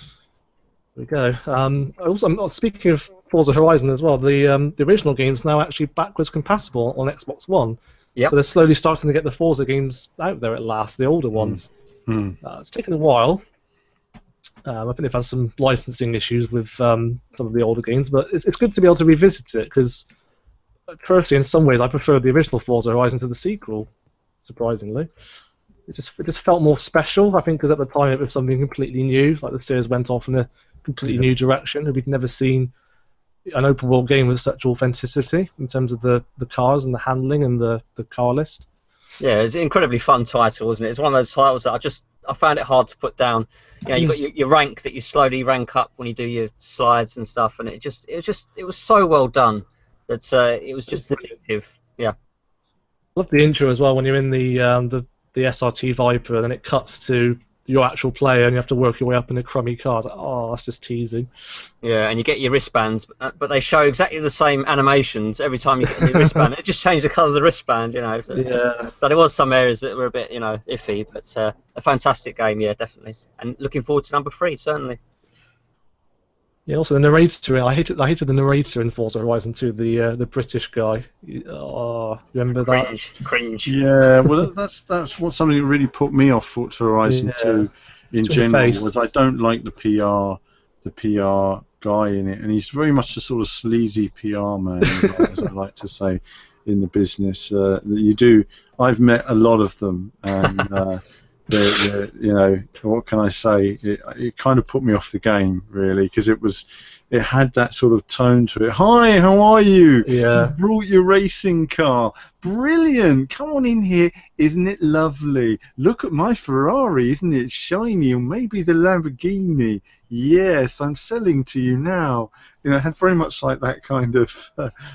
Speaker 1: There we go. Also, speaking of Forza Horizon as well, the original game's now actually backwards compatible on Xbox One.
Speaker 2: Yep.
Speaker 1: So they're slowly starting to get the Forza games out there at last, the older ones. It's taken a while. I think they've had some licensing issues with some of the older games, but it's good to be able to revisit it, because firstly, in some ways, I prefer the original Forza Horizon to the sequel, surprisingly. It just felt more special, I think, because at the time it was something completely new, like the series went off in a completely new direction, and we'd never seen an open world game with such authenticity in terms of the cars and the handling and the car list.
Speaker 2: Yeah, it's an incredibly fun title, isn't it? It's one of those titles that I found it hard to put down. You've got your rank that you slowly rank up when you do your slides and stuff, and it was so well done that it was just addictive. Yeah.
Speaker 1: I love the intro as well when you're in the SRT Viper, and then it cuts to your actual player, and you have to work your way up in a crummy car. It's like, oh, that's just teasing.
Speaker 2: Yeah, and you get your wristbands, but they show exactly the same animations every time you get your wristband. It just changed the colour of the wristband, So,
Speaker 1: yeah.
Speaker 2: So there was some areas that were a bit, iffy, but a fantastic game, yeah, definitely. And looking forward to number 3, certainly.
Speaker 1: Yeah, also the narrator. I hated the narrator in Forza Horizon 2, the British guy. Remember that?
Speaker 2: Cringe.
Speaker 3: Yeah, well, that's what something that really put me off Forza Horizon
Speaker 1: Yeah.
Speaker 3: 2 in
Speaker 1: Twin
Speaker 3: general
Speaker 1: faced.
Speaker 3: was I don't like the PR guy in it, and he's very much a sort of sleazy PR man, as I like to say in the business. You do. I've met a lot of them, and you know, what can I say? It kind of put me off the game really, because it had that sort of tone to it. Hi, how are you?
Speaker 1: Yeah.
Speaker 3: You brought your racing car. Brilliant. Come on in here. Isn't it lovely? Look at my Ferrari. Isn't it shiny? Or maybe the Lamborghini. Yes, I'm selling to you now. You know, it had very much like that kind of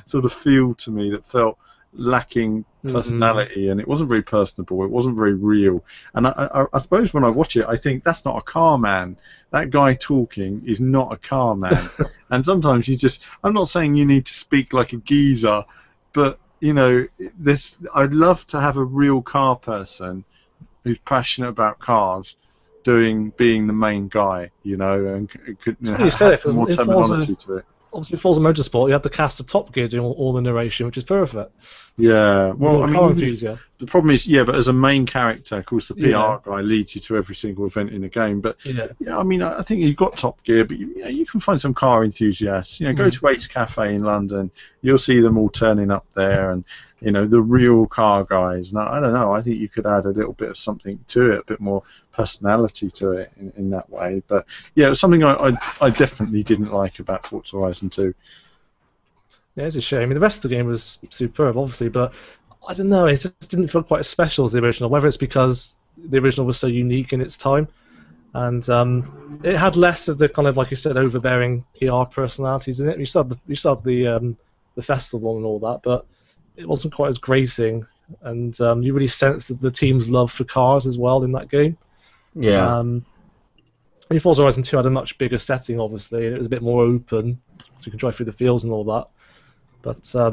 Speaker 3: sort of feel to me that felt lacking personality, and it wasn't very personable. It wasn't very real. And I suppose when I watch it, I think that's not a car man. That guy talking is not a car man. And sometimes I'm not saying you need to speak like a geezer, but you know, I'd love to have a real car person who's passionate about cars being the main guy, you know, and could
Speaker 1: You said it,
Speaker 3: have more terminology to it.
Speaker 1: Obviously, Forza Motorsport, you had the cast of Top Gear doing all the narration, which is perfect.
Speaker 3: Yeah, well, I mean, the problem is, but as a main character, of course, the PR guy leads you to every single event in the game. But yeah, I mean, I think you've got Top Gear, but you can find some car enthusiasts. You know, go to Ace Cafe in London, you'll see them all turning up there, and you know, the real car guys. And I don't know, I think you could add a little bit of something to it, a bit more personality to it in that way. But yeah, it was something I definitely didn't like about Forza Horizon 2.
Speaker 1: Yeah, it's a shame. I mean, the rest of the game was superb, obviously, but I don't know, it just didn't feel quite as special as the original, whether it's because the original was so unique in its time, and it had less of the kind of, like you said, overbearing PR personalities in it. You still had the festival and all that, but it wasn't quite as gracing, and you really sensed the team's love for cars as well in that game.
Speaker 2: Yeah.
Speaker 1: Forza Horizon 2 had a much bigger setting, obviously, and it was a bit more open, so you can drive through the fields and all that. But I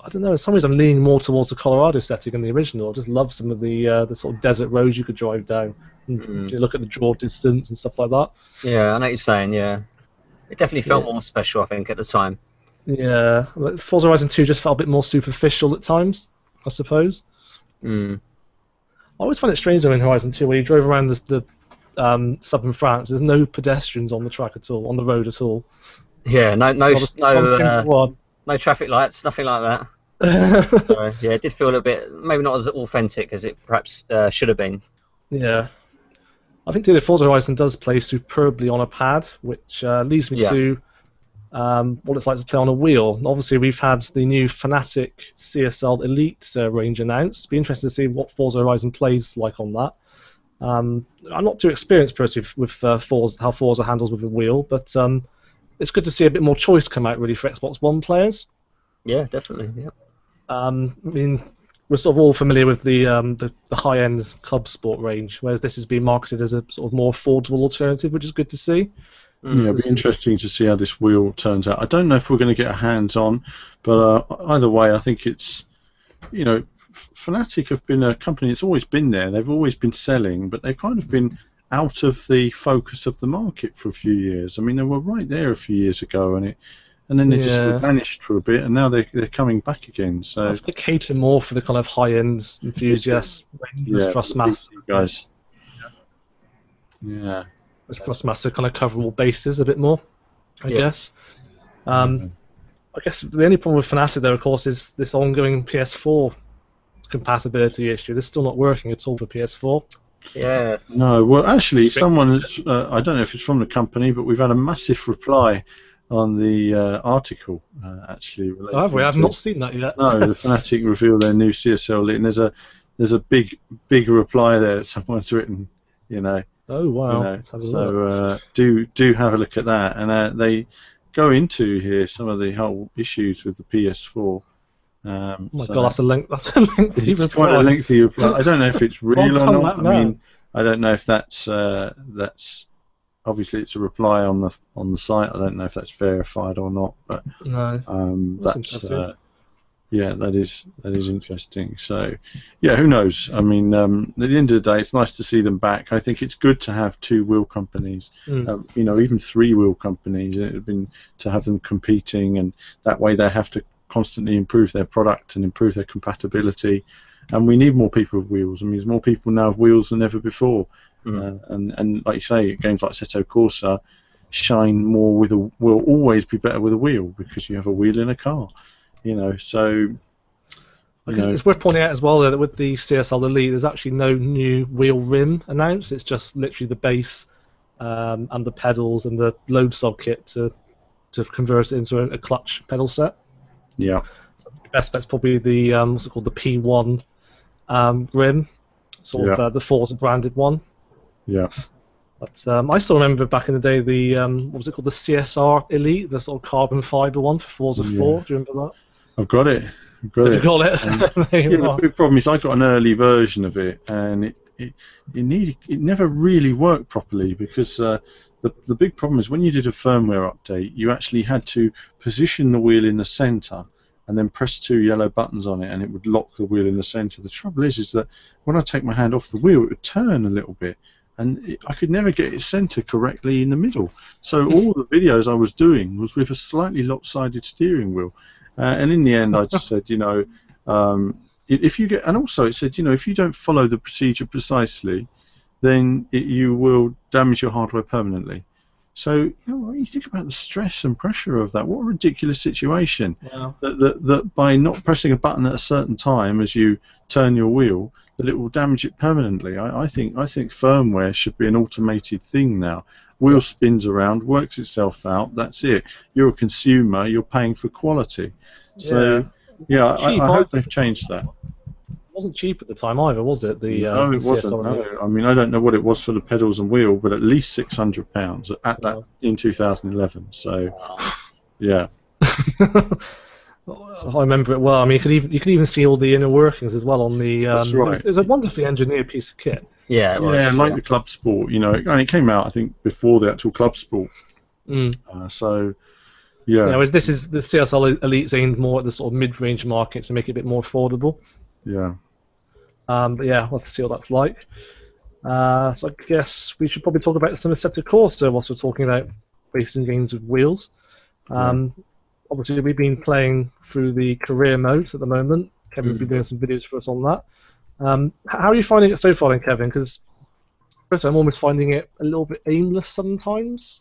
Speaker 1: don't know, for some reason I'm leaning more towards the Colorado setting than the original. I just love some of the sort of desert roads you could drive down. And you look at the draw distance and stuff like that.
Speaker 2: Yeah, I know what you're saying, yeah. It definitely felt more special, I think, at the time.
Speaker 1: Yeah, Forza Horizon 2 just felt a bit more superficial at times, I suppose. I always find it strange though in Horizon 2 where you drove around the southern France, there's no pedestrians on the track at all, on the road at all.
Speaker 2: Yeah, no traffic lights, nothing like that. So, yeah, it did feel a bit, maybe not as authentic as it perhaps should have been.
Speaker 1: Yeah. I think the Forza Horizon does play superbly on a pad, which leads me to what it's like to play on a wheel. Obviously, we've had the new Fanatec CSL Elite range announced. It'd be interesting to see what Forza Horizon plays like on that. I'm not too experienced personally with Forza, how Forza handles with a wheel, but it's good to see a bit more choice come out really for Xbox One players.
Speaker 2: Yeah, definitely. Yeah.
Speaker 1: I mean, we're sort of all familiar with the high-end Club Sport range, whereas this is being marketed as a sort of more affordable alternative, which is good to see.
Speaker 3: Yeah, it'll be interesting to see how this wheel turns out. I don't know if we're going to get a hands-on, but either way, I think it's, you know, Fanatec have been a company that's always been there. They've always been selling, but they've kind of been out of the focus of the market for a few years. I mean, they were right there a few years ago, and then they just sort of vanished for a bit, and now they're coming back again. So
Speaker 1: they cater more for the kind of high-end enthusiasts, Thrustmaster
Speaker 3: guys. Yeah.
Speaker 1: Thrustmaster kind of cover all bases a bit more, I guess. I guess the only problem with Fanatec, though, of course, is this ongoing PS4 compatibility issue. This is still not working at all for PS4.
Speaker 2: Yeah.
Speaker 3: No, well, actually, someone, I don't know if it's from the company, but we've had a massive reply on the article, actually.
Speaker 1: Have we? I've not seen that yet.
Speaker 3: No, the Fanatec reveal their new CSL Elite, and there's a big reply there that someone's written, you know.
Speaker 1: Oh, wow.
Speaker 3: You know, so do have a look at that. And they go into here some of the whole issues with the PS4.
Speaker 1: Oh my God, that's a lengthy
Speaker 3: reply. Quite a lengthy reply. I don't know if it's real or not. I mean, I don't know if that's obviously it's a reply on the site. I don't know if that's verified or not, but
Speaker 1: no,
Speaker 3: Yeah, that is interesting. So, yeah, who knows? I mean, at the end of the day, it's nice to see them back. I think it's good to have two-wheel companies, even three-wheel companies. It would been to have them competing, and that way they have to constantly improve their product and improve their compatibility. And we need more people with wheels. I mean, there's more people now with wheels than ever before. And like you say, games like Assetto Corsa shine more with will always be better with a wheel because you have a wheel in a car. So
Speaker 1: it's worth pointing out as well that with the CSL Elite, there's actually no new wheel rim announced. It's just literally the base and the pedals and the load cell kit to convert it into a clutch pedal set.
Speaker 3: Yeah.
Speaker 1: So the best bet's probably the what's it called, the P1 rim, sort of the Forza branded one.
Speaker 3: Yeah.
Speaker 1: But I still remember back in the day the what was it called, the CSR Elite, the sort of carbon fiber one for Forza 4. Do you remember that?
Speaker 3: I've got it.
Speaker 1: You got it.
Speaker 3: The big problem is I got an early version of it, and it never really worked properly because the big problem is when you did a firmware update, you actually had to position the wheel in the center and then press 2 yellow buttons on it, and it would lock the wheel in the center. The trouble is that when I take my hand off the wheel, it would turn a little bit, and I could never get it centered correctly in the middle. So all the videos I was doing was with a slightly lopsided steering wheel. And in the end, I just said, if you get, and also it said, if you don't follow the procedure precisely, then you will damage your hardware permanently. So you think about the stress and pressure of that. What a ridiculous situation!
Speaker 1: Wow.
Speaker 3: That by not pressing a button at a certain time as you turn your wheel, that it will damage it permanently. I think firmware should be an automated thing now. Wheel spins around, works itself out. That's it. You're a consumer. You're paying for quality. So I hope they've changed that.
Speaker 1: It wasn't cheap at the time either, was it?
Speaker 3: No, it wasn't. No. I mean, I don't know what it was for the pedals and wheel, but at least £600 at that in 2011. So, yeah.
Speaker 1: I remember it well. I mean, you could even see all the inner workings as well on the.
Speaker 3: That's right.
Speaker 1: It was a wonderfully engineered piece of kit.
Speaker 2: Yeah, it was.
Speaker 3: Yeah, like the Club Sport, and it came out I think before the actual Club Sport. So, yeah.
Speaker 1: This is the CSL Elite's aimed more at the sort of mid-range market to make it a bit more affordable.
Speaker 3: Yeah.
Speaker 1: But yeah, we'll have to see what that's like. So I guess we should probably talk about some Assetto Corsa whilst we're talking about racing games with wheels. Obviously, we've been playing through the career mode at the moment. Kevin's been doing some videos for us on that. How are you finding it so far then, Kevin? Because I'm almost finding it a little bit aimless sometimes.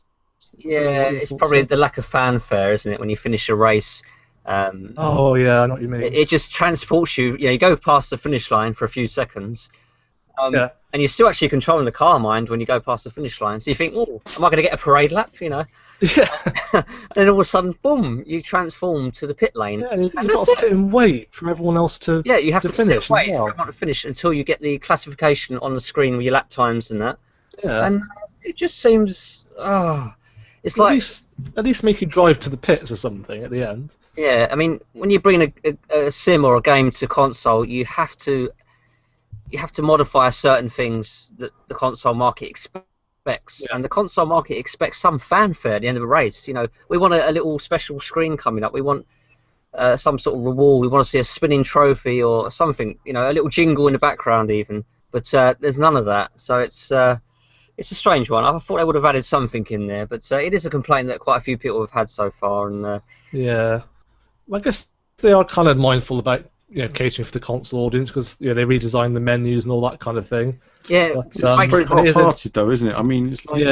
Speaker 2: Yeah, it's probably the lack of fanfare, isn't it, when you finish a race?
Speaker 1: I know what you mean.
Speaker 2: It just transports you. You go past the finish line for a few seconds, and you're still actually controlling the car, mind, when you go past the finish line. So you think, oh, am I going to get a parade lap?
Speaker 1: Yeah.
Speaker 2: And then all of a sudden, boom, you transform to the pit lane.
Speaker 1: Yeah, and you've got to sit and wait for everyone else to
Speaker 2: Yeah, you have to
Speaker 1: finish.
Speaker 2: sit and wait for everyone to finish until you get the classification on the screen with your lap times and that.
Speaker 1: Yeah.
Speaker 2: And it just seems, it's
Speaker 1: at least make you drive to the pits or something at the end.
Speaker 2: Yeah, I mean, when you bring a sim or a game to console, you have to modify certain things that the console market expects, and the console market expects some fanfare at the end of a race. We want a little special screen coming up. We want some sort of reward. We want to see a spinning trophy or something. A little jingle in the background even. But there's none of that. So it's a strange one. I thought they would have added something in there, but it is a complaint that quite a few people have had so far. And
Speaker 1: yeah. I guess they are kind of mindful about catering for the console audience because they redesign the menus and all that kind of thing.
Speaker 2: Yeah,
Speaker 3: it's very half-hearted though, isn't it? I mean, it's like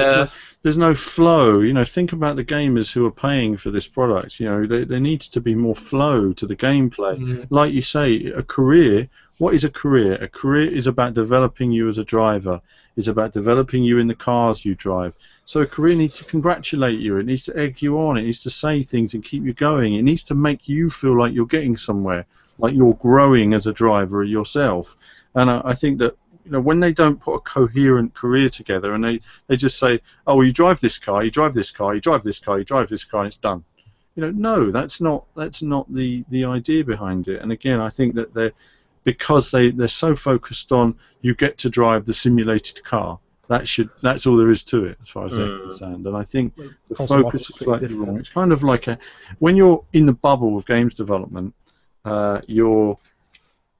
Speaker 3: there's no flow. Think about the gamers who are paying for this product. There needs to be more flow to the gameplay. Like you say, a career. What is a career? A career is about developing you as a driver. It's about developing you in the cars you drive. So a career needs to congratulate you. It needs to egg you on. It needs to say things and keep you going. It needs to make you feel like you're getting somewhere, like you're growing as a driver yourself. And I think that when they don't put a coherent career together and they just say, oh, well, you drive this car, you drive this car, you drive this car, you drive this car, and it's done. No, that's not the idea behind it. And again, I think that because they're so focused on you get to drive the simulated car. That's all there is to it as far as they're concerned. And I think the focus is slightly wrong. It's kind of like when you're in the bubble of games development, you're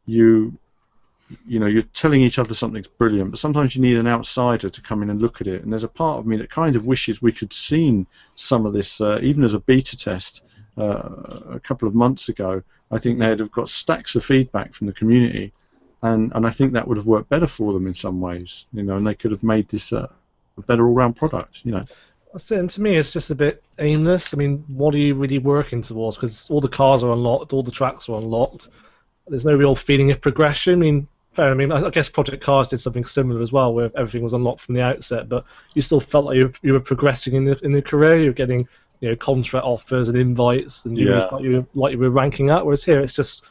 Speaker 3: you're telling each other something's brilliant, but sometimes you need an outsider to come in and look at it. And there's a part of me that kind of wishes we could seen some of this, even as a beta test a couple of months ago. I think they'd have got stacks of feedback from the community, and I think that would have worked better for them in some ways, and they could have made this a better all-round product.
Speaker 1: That's it. And to me, it's just a bit aimless. I mean, what are you really working towards? Because all the cars are unlocked, all the tracks are unlocked. There's no real feeling of progression. I mean, fair. I mean, I guess Project Cars did something similar as well, where everything was unlocked from the outset, but you still felt like you were progressing in the career. You were getting contract offers and invites, and you really felt you were ranking up. Whereas here, it's just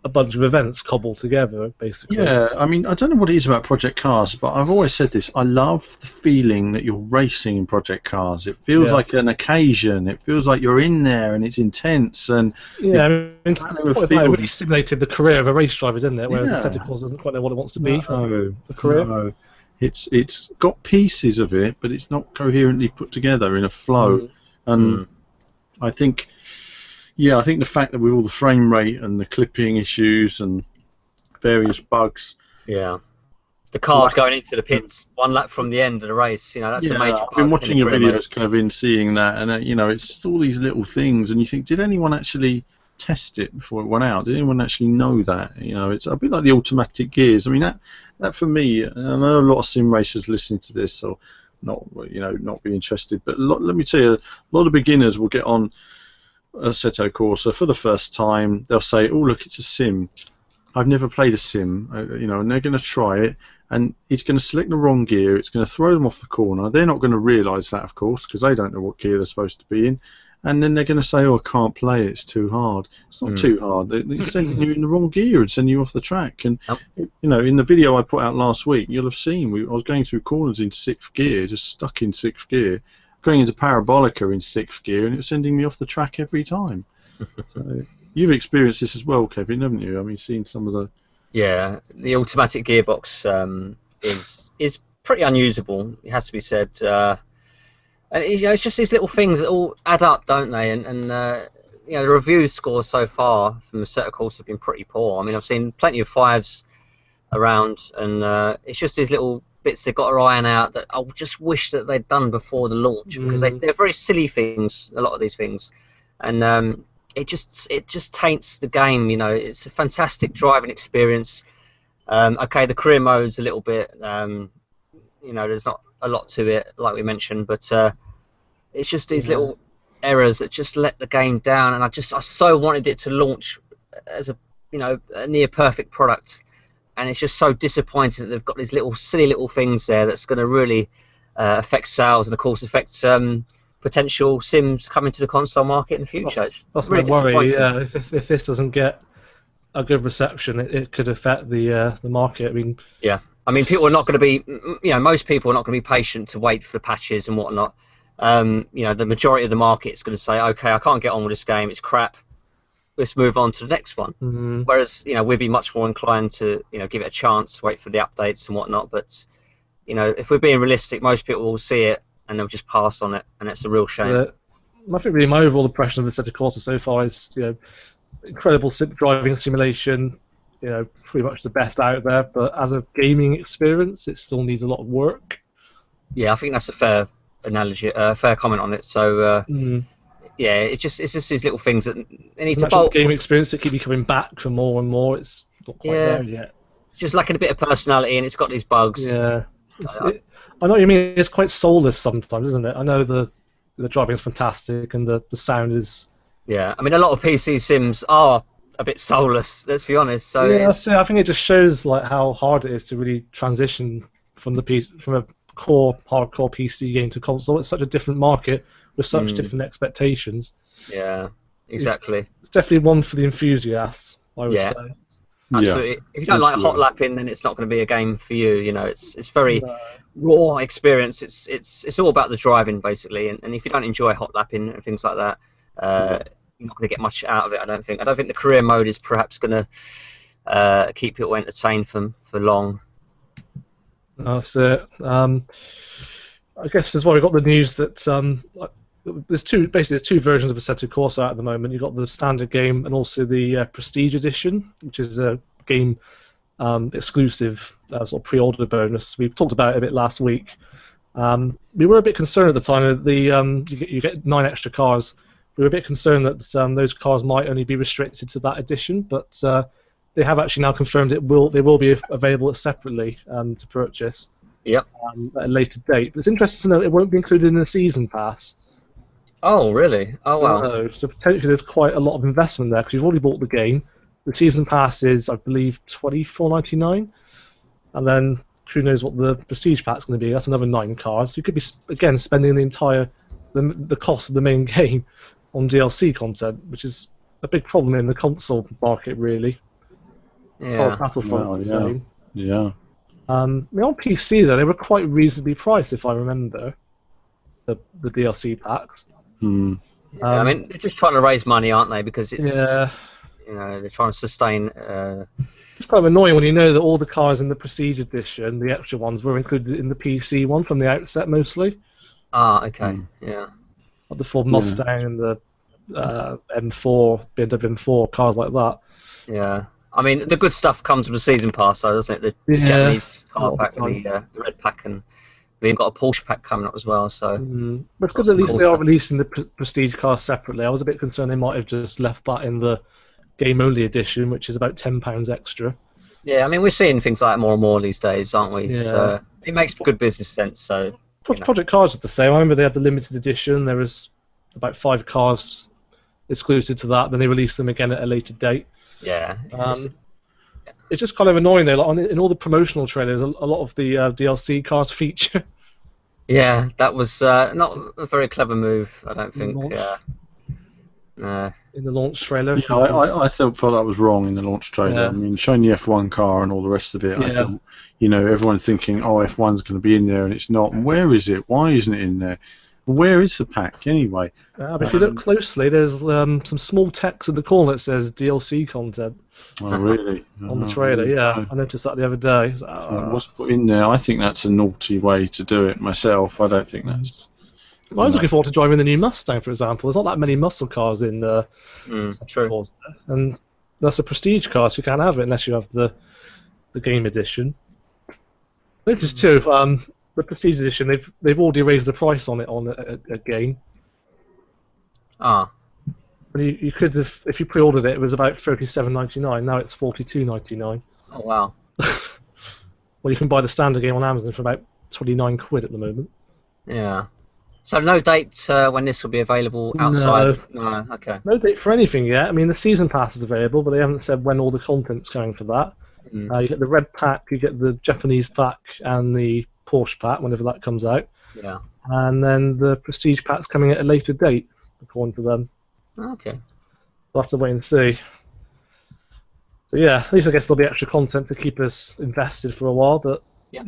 Speaker 1: a bunch of events cobbled together, basically.
Speaker 3: Yeah, I mean, I don't know what it is about Project Cars, but I've always said this. I love the feeling that you're racing in Project Cars. It feels like an occasion. It feels like you're in there and it's intense. And
Speaker 1: yeah, I mean, it really simulated the career of a race driver, didn't it? Whereas Assetto doesn't quite know what it wants to be for a career.
Speaker 3: No. It's got pieces of it, but it's not coherently put together in a flow. And I think the fact that with all the frame rate and the clipping issues and various bugs.
Speaker 2: Yeah. The cars going into the pits 1 lap from the end of the race, that's a major part.
Speaker 3: I've been watching your videos, kind of been seeing that, and it's just all these little things, and you think, did anyone actually test it before it went out? Did anyone actually know that? It's a bit like the automatic gears. I mean, that for me, and I know a lot of sim racers listening to this, so not be interested, but let me tell you, a lot of beginners will get on Assetto Corsa for the first time. They'll say, "Oh, look, it's a sim. I've never played a sim," and they're going to try it, and it's going to select the wrong gear. It's going to throw them off the corner. They're not going to realise that, of course, because they don't know what gear they're supposed to be in. And then they're going to say, "Oh, I can't play it. It's too hard." It's not too hard. They're sending you in the wrong gear and sending you off the track. And in the video I put out last week, you'll have seen I was going through corners in 6th gear, just stuck in 6th gear, going into Parabolica in 6th gear, and it was sending me off the track every time. So you've experienced this as well, Kevin, haven't you? I mean, seen some of the...
Speaker 2: Yeah, the automatic gearbox is pretty unusable, it has to be said. And it's just these little things that all add up, don't they? And the review scores so far from the Assetto Corsa have been pretty poor. I mean, I've seen plenty of 5s around, and it's just these little bits they've got to iron out that I just wish that they'd done before the launch, because they're very silly things, a lot of these things, and it just taints the game. It's a fantastic driving experience. Okay, the career mode's a little bit, there's not a lot to it, like we mentioned, but it's just these little errors that just let the game down, and I so wanted it to launch as a near perfect product, and it's just so disappointing that they've got these silly little things there that's going to really affect sales, and of course affect potential sims coming to the console market in the future.
Speaker 1: That's really my worry. Yeah, if this doesn't get a good reception, it could affect the market. I mean,
Speaker 2: yeah. I mean, people are not going to be, most people are not going to be patient to wait for patches and whatnot. The majority of the market is going to say, okay, I can't get on with this game, it's crap, let's move on to the next one. Whereas, we'd be much more inclined to, give it a chance, wait for the updates and whatnot. But, if we're being realistic, most people will see it and they'll just pass on it, and it's a real shame.
Speaker 1: I think really my overall impression of Assetto Corsa so far is, incredible driving simulation. Pretty much the best out there, but as a gaming experience, it still needs a lot of work.
Speaker 2: Yeah, I think that's a fair analogy, fair comment on it. So, yeah, it's just these little things that they need to bolt.
Speaker 1: Gaming experience that keep you coming back for more and more. It's not quite there yet.
Speaker 2: Just lacking a bit of personality, and it's got these bugs.
Speaker 1: Yeah, I know what you mean. It's quite soulless sometimes, isn't it? I know the driving is fantastic, and the sound is.
Speaker 2: Yeah, I mean, a lot of PC sims are a bit soulless, let's be honest. So
Speaker 1: yeah, I think it just shows like how hard it is to really transition from a core hardcore PC game to console. It's such a different market with such different expectations.
Speaker 2: Yeah, exactly.
Speaker 1: It's definitely one for the enthusiasts, I would say.
Speaker 2: Absolutely.
Speaker 3: Yeah,
Speaker 2: if you don't like hot lapping, then it's not going to be a game for you. It's very raw experience. It's all about the driving basically, and if you don't enjoy hot lapping and things like that, you're not going to get much out of it. I don't think the career mode is perhaps going to keep people entertained for long.
Speaker 1: That's it. I guess as well, we got the news that there's two versions of Assetto Corsa at the moment. You've got the standard game and also the Prestige Edition, which is a game exclusive sort of pre-order bonus. We talked about it a bit last week. We were a bit concerned at the time that you get 9 extra cars. We were a bit concerned that those cars might only be restricted to that edition, but they have actually now confirmed they will be available separately to purchase.
Speaker 2: Yep.
Speaker 1: At a later date. But it's interesting to know it won't be included in the season pass.
Speaker 2: Oh, really? Oh, wow.
Speaker 1: No, so potentially there's quite a lot of investment there because you've already bought the game. The season pass is, I believe, $24.99, and then who knows what the Prestige pack's going to be? That's another 9 cars. You could be again spending the cost of the main game on DLC content, which is a big problem in the console market, really.
Speaker 2: Yeah.
Speaker 1: Battlefront,
Speaker 3: Yeah.
Speaker 1: on PC though, they were quite reasonably priced, if I remember, the DLC packs.
Speaker 3: Hmm.
Speaker 2: Yeah, I mean, they're just trying to raise money, aren't they? Because it's they're trying to sustain.
Speaker 1: It's kind of annoying when you know that all the cars in the Prestige Edition, the extra ones, were included in the PC one from the outset mostly.
Speaker 2: Ah, okay, yeah.
Speaker 1: Like the Ford Mustang and the M4, BMW M4, cars like that.
Speaker 2: Yeah. I mean, the good stuff comes with the season pass, though, doesn't it? The Japanese car pack, the red pack, and we've got a Porsche pack coming up as well. So,
Speaker 1: but because at least they are releasing the Prestige car separately. I was a bit concerned they might have just left that in the game-only edition, which is about £10 extra.
Speaker 2: Yeah, I mean, we're seeing things like that more and more these days, aren't we?
Speaker 1: Yeah.
Speaker 2: So it makes good business sense. So
Speaker 1: Project Cars was the same. I remember they had the limited edition. There was about 5 cars exclusive to that. Then they released them again at a later date.
Speaker 2: Yeah.
Speaker 1: It's just kind of annoying though. Like in all the promotional trailers, a lot of the DLC cars feature.
Speaker 2: Yeah, that was not a very clever move, I don't think.
Speaker 1: In the launch trailer.
Speaker 3: Yeah, I thought that was wrong in the launch trailer.
Speaker 1: Yeah.
Speaker 3: I mean, showing the F1 car and all the rest of it, I thought, everyone thinking, oh, F1's going to be in there, and it's not. And where is it? Why isn't it in there? Where is the pack anyway?
Speaker 1: But if you look closely, there's some small text in the corner that says DLC content.
Speaker 3: Oh, really?
Speaker 1: On the trailer, yeah. I noticed that the other day.
Speaker 3: It was put in there. I think that's a naughty way to do it myself. I don't think that's...
Speaker 1: I was looking forward to driving the new Mustang, for example. There's not that many muscle cars in
Speaker 2: true.
Speaker 1: And that's a Prestige car, so you can't have it unless you have the game edition. Notice too, the Prestige edition, they've already raised the price on it on a game.
Speaker 2: Ah.
Speaker 1: You could have, if you pre-ordered it, it was about $37.99. Now it's $42.99.
Speaker 2: Oh wow.
Speaker 1: Well, you can buy the standard game on Amazon for about £29 at the moment.
Speaker 2: Yeah. So no date when this will be available outside? No. Okay.
Speaker 1: No date for anything yet. I mean, the season pass is available, but they haven't said when all the content's going for that. You get the red pack, you get the Japanese pack, and the Porsche pack whenever that comes out.
Speaker 2: Yeah.
Speaker 1: And then the Prestige pack's coming at a later date, according to them.
Speaker 2: Okay.
Speaker 1: We'll have to wait and see. So yeah, at least I guess there'll be extra content to keep us invested for a while, but we're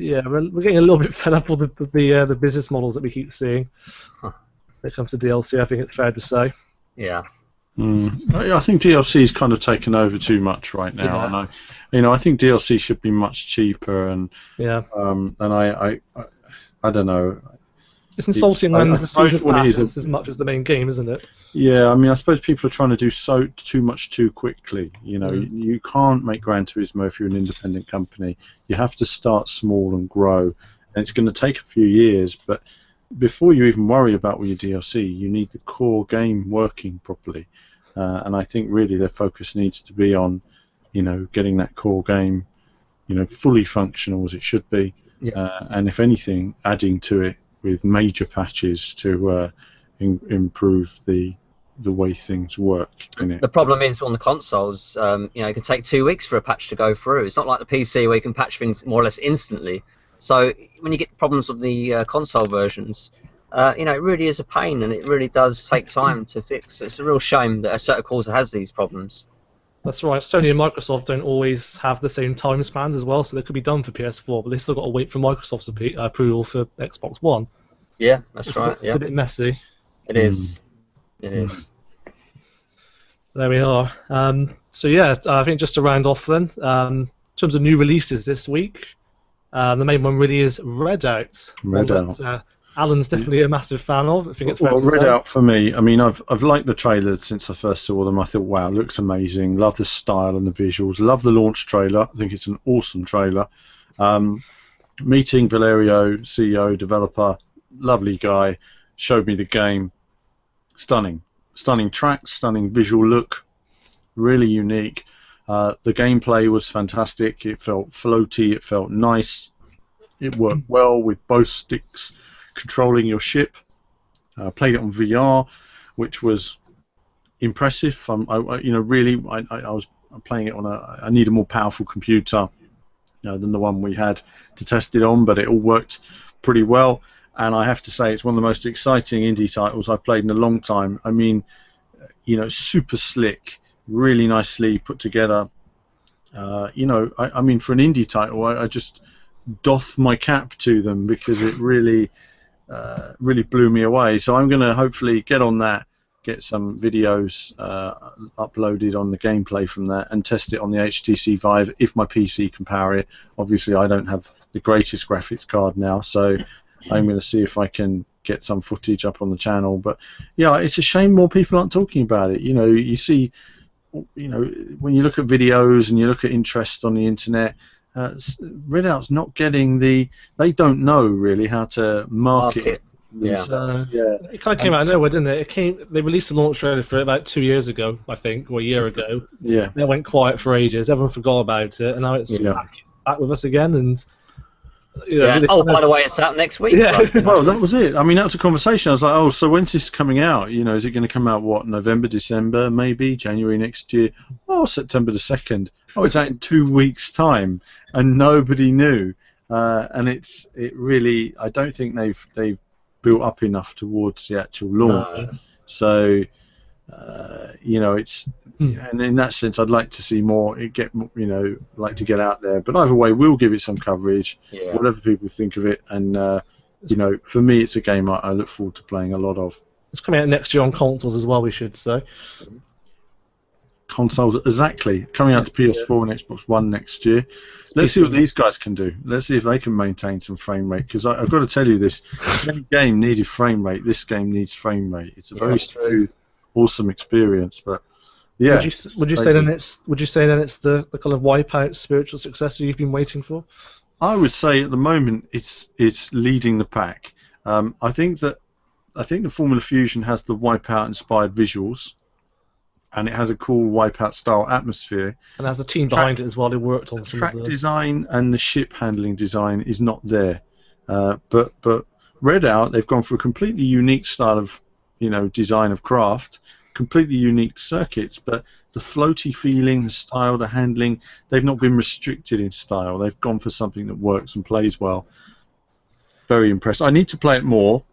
Speaker 1: getting a little bit fed up with the business models that we keep seeing. When it comes to DLC, I think it's fair to say.
Speaker 2: Yeah.
Speaker 3: I think DLC is kind of taken over too much right now, and I think DLC should be much cheaper, and I don't know.
Speaker 1: It's insulting when the season pass is as much as the main game, isn't it?
Speaker 3: Yeah, I mean, I suppose people are trying to do too much too quickly. You can't make Gran Turismo if you're an independent company. You have to start small and grow, and it's going to take a few years. But before you even worry about all your DLC, you need the core game working properly. And I think really their focus needs to be on, getting that core game, fully functional as it should be, and if anything, adding to it with major patches to improve the way things work in it.
Speaker 2: The problem is on the consoles, it can take 2 weeks for a patch to go through. It's not like the PC where you can patch things more or less instantly. So when you get problems with the console versions, it really is a pain, and it really does take time to fix. It's a real shame that Assetto Corsa has these problems.
Speaker 1: That's right. Sony and Microsoft don't always have the same time spans as well, so they could be done for PS4, but they still got to wait for Microsoft's approval for Xbox One.
Speaker 2: Yeah, that's right.
Speaker 1: It's a bit messy.
Speaker 2: It is. It is.
Speaker 1: There we are. I think just to round off then, in terms of new releases this week, the main one really is Redout. Alan's definitely a massive fan of. I think it's fair
Speaker 3: Well,
Speaker 1: to say.
Speaker 3: Redout for me. I mean, I've liked the trailers since I first saw them. I thought, wow, looks amazing. Love the style and the visuals. Love the launch trailer. I think it's an awesome trailer. Meeting Valerio, CEO, developer, lovely guy, showed me the game. Stunning tracks, stunning visual look, really unique. The gameplay was fantastic. It felt floaty. It felt nice. It worked well with both sticks controlling your ship. Played it on VR, which was impressive. I was playing it on I need a more powerful computer than the one we had to test it on, but it all worked pretty well. And I have to say, it's one of the most exciting indie titles I've played in a long time. I mean, super slick, really nicely put together. I mean, for an indie title, I just doff my cap to them because it really blew me away. So I'm going to hopefully get on that, get some videos uploaded on the gameplay from that, and test it on the HTC Vive if my PC can power it. Obviously, I don't have the greatest graphics card now, so I'm going to see if I can get some footage up on the channel. But yeah, it's a shame more people aren't talking about it. You see, when you look at videos and you look at interest on the internet, Redout's not getting they don't know really how to market themselves.
Speaker 1: It kind of came out of nowhere, didn't it? They released the launch trailer for it about 2 years ago, I think, or a year ago.
Speaker 3: Yeah.
Speaker 1: They went quiet for ages. Everyone forgot about it, and now it's back with us again. And
Speaker 2: by the way, it's out next week.
Speaker 1: Yeah.
Speaker 3: Well, that was it. I mean, that was a conversation. I was like, oh, so when's this coming out? Is it going to come out, November, December, maybe, January next year? Oh, September the 2nd. Oh, it's out in 2 weeks' time, and nobody knew. And it really, I don't think they've built up enough towards the actual launch. No. So, it's, and in that sense, I'd like to see more. Like to get out there. But either way, we'll give it some coverage, whatever people think of it. And for me, it's a game I look forward to playing a lot of.
Speaker 1: It's coming out next year on consoles as well, we should say.
Speaker 3: Consoles, exactly. Coming out to PS4 and Xbox One next year. Let's see what these guys can do. Let's see if they can maintain some frame rate. Because I've got to tell you this: every game needed frame rate. This game needs frame rate. It's a very smooth, awesome experience. But yeah,
Speaker 1: would you say then it's the kind of Wipeout spiritual successor you've been waiting for?
Speaker 3: I would say at the moment it's leading the pack. I think the Formula Fusion has the Wipeout inspired visuals. And it has a cool Wipeout-style atmosphere.
Speaker 1: And has the team behind it as well. They worked on some
Speaker 3: track design and the ship handling design is not there. But Redout, they've gone for a completely unique style of design of craft, completely unique circuits. But the floaty feeling, the style, the handling, they've not been restricted in style. They've gone for something that works and plays well. Very impressed. I need to play it more.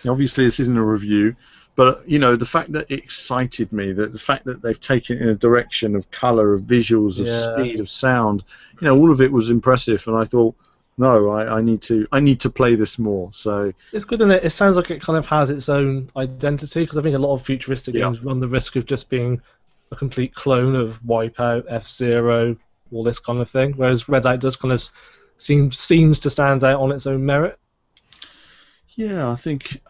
Speaker 3: Obviously, this isn't a review. But the fact that it excited me, that the fact that they've taken it in a direction of colour, of visuals, of speed, of sound, all of it was impressive. And I thought, no, I need to play this more. So
Speaker 1: it's good, isn't it? It sounds like it kind of has its own identity, because I think a lot of futuristic games run the risk of just being a complete clone of Wipeout, F-Zero, all this kind of thing. Whereas Redout does kind of seems to stand out on its own merit.
Speaker 3: Yeah, I think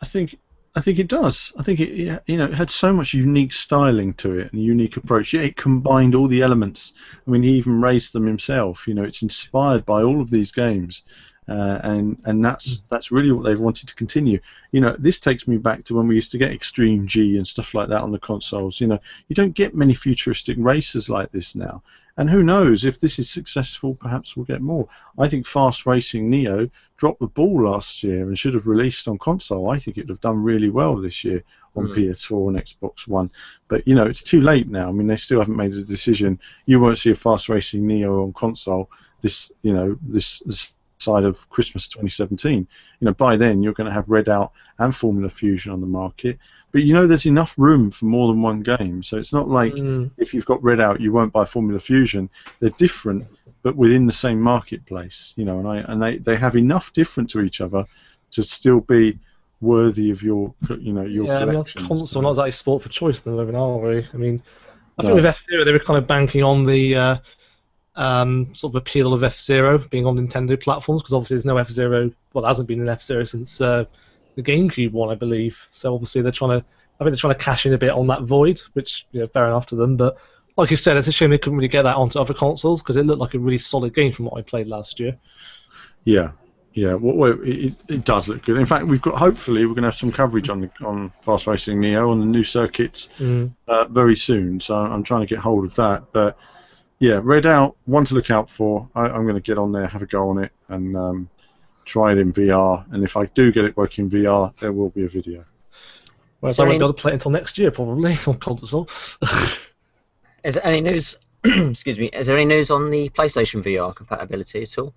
Speaker 3: it does. I think it had so much unique styling to it and a unique approach. Yeah, it combined all the elements. I mean, he even raised them himself. It's inspired by all of these games, and that's really what they've wanted to continue. This takes me back to when we used to get Extreme G and stuff like that on the consoles. You don't get many futuristic races like this now. And who knows, if this is successful, perhaps we'll get more. I think Fast Racing Neo dropped the ball last year and should have released on console. I think it would have done really well this year on PS4 and Xbox One. But, it's too late now. I mean, they still haven't made a decision. You won't see a Fast Racing Neo on console this side of Christmas 2017. By then you're going to have Redout and Formula Fusion on the market. But there's enough room for more than one game. So it's not like if you've got Redout you won't buy Formula Fusion. They're different, but within the same marketplace. And they have enough different to each other to still be worthy of your collection.
Speaker 1: Console, not exactly sport for choice though, are we? I mean, I think with F-Zero they were kind of banking on the sort of appeal of F-Zero being on Nintendo platforms, because obviously there's no F-Zero, well, there hasn't been an F-Zero since the GameCube one, I believe. So obviously I think they're trying to cash in a bit on that void, which fair enough to them. But like you said, it's a shame they couldn't really get that onto other consoles because it looked like a really solid game from what I played last year.
Speaker 3: Yeah. Well, it does look good. In fact, hopefully we're going to have some coverage on Fast Racing Neo on the new circuits very soon. So I'm trying to get hold of that. But yeah, Redout, one to look out for. I'm going to get on there, have a go on it, and try it in VR. And if I do get it working in VR, there will be a video.
Speaker 1: Well, I won't be able to play it until next year probably on console.
Speaker 2: Is there any news? Excuse me. Is there any news on the PlayStation VR compatibility at all?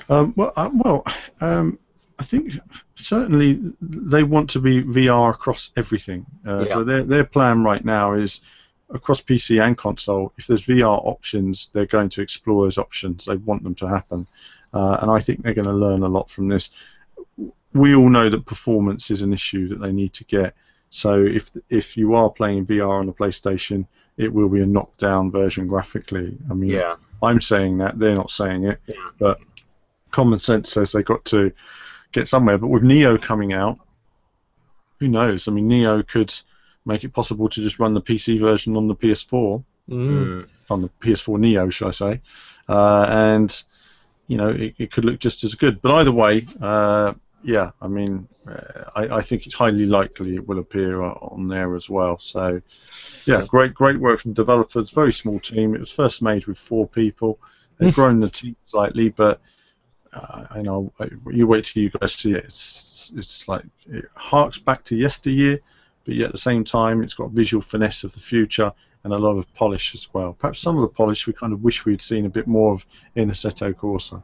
Speaker 3: I think certainly they want to be VR across everything. So their plan right now is across PC and console. If there's VR options, they're going to explore those options. They want them to happen, and I think they're going to learn a lot from this. We all know that performance is an issue that they need to get. So if you are playing VR on the PlayStation, it will be a knockdown version graphically. I mean, I'm saying that, they're not saying it, but common sense says they've got to get somewhere. But with Neo coming out, who knows? I mean, Neo could make it possible to just run the PC version on the PS4, on the PS4 Neo, should I say? And it could look just as good. But either way, I mean, I think it's highly likely it will appear on there as well. So, great work from developers. Very small team. It was first made with 4 people. They've grown the team slightly, but I know you wait till you guys see it. It's like it harks back to yesteryear, but yet at the same time, it's got visual finesse of the future and a lot of polish as well. Perhaps some of the polish we kind of wish we'd seen a bit more of in Assetto Corsa.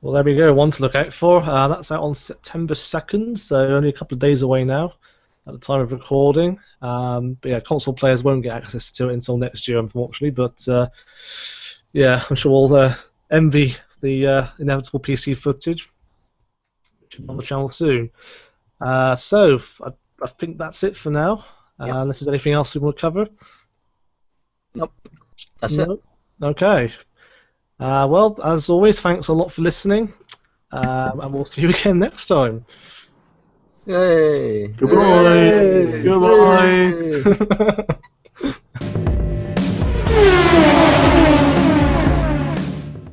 Speaker 1: Well, there we go. One to look out for. That's out on September 2nd, so only a couple of days away now at the time of recording. But yeah, console players won't get access to it until next year, unfortunately. But I'm sure we'll envy the inevitable PC footage, which will be on the channel soon. So I think that's it for now. Unless there's anything else we want to cover.
Speaker 2: Nope. That's it.
Speaker 1: Okay. Well, as always, thanks a lot for listening, and we'll see you again next time.
Speaker 2: Yay!
Speaker 3: Goodbye!
Speaker 2: Yay!
Speaker 3: Goodbye!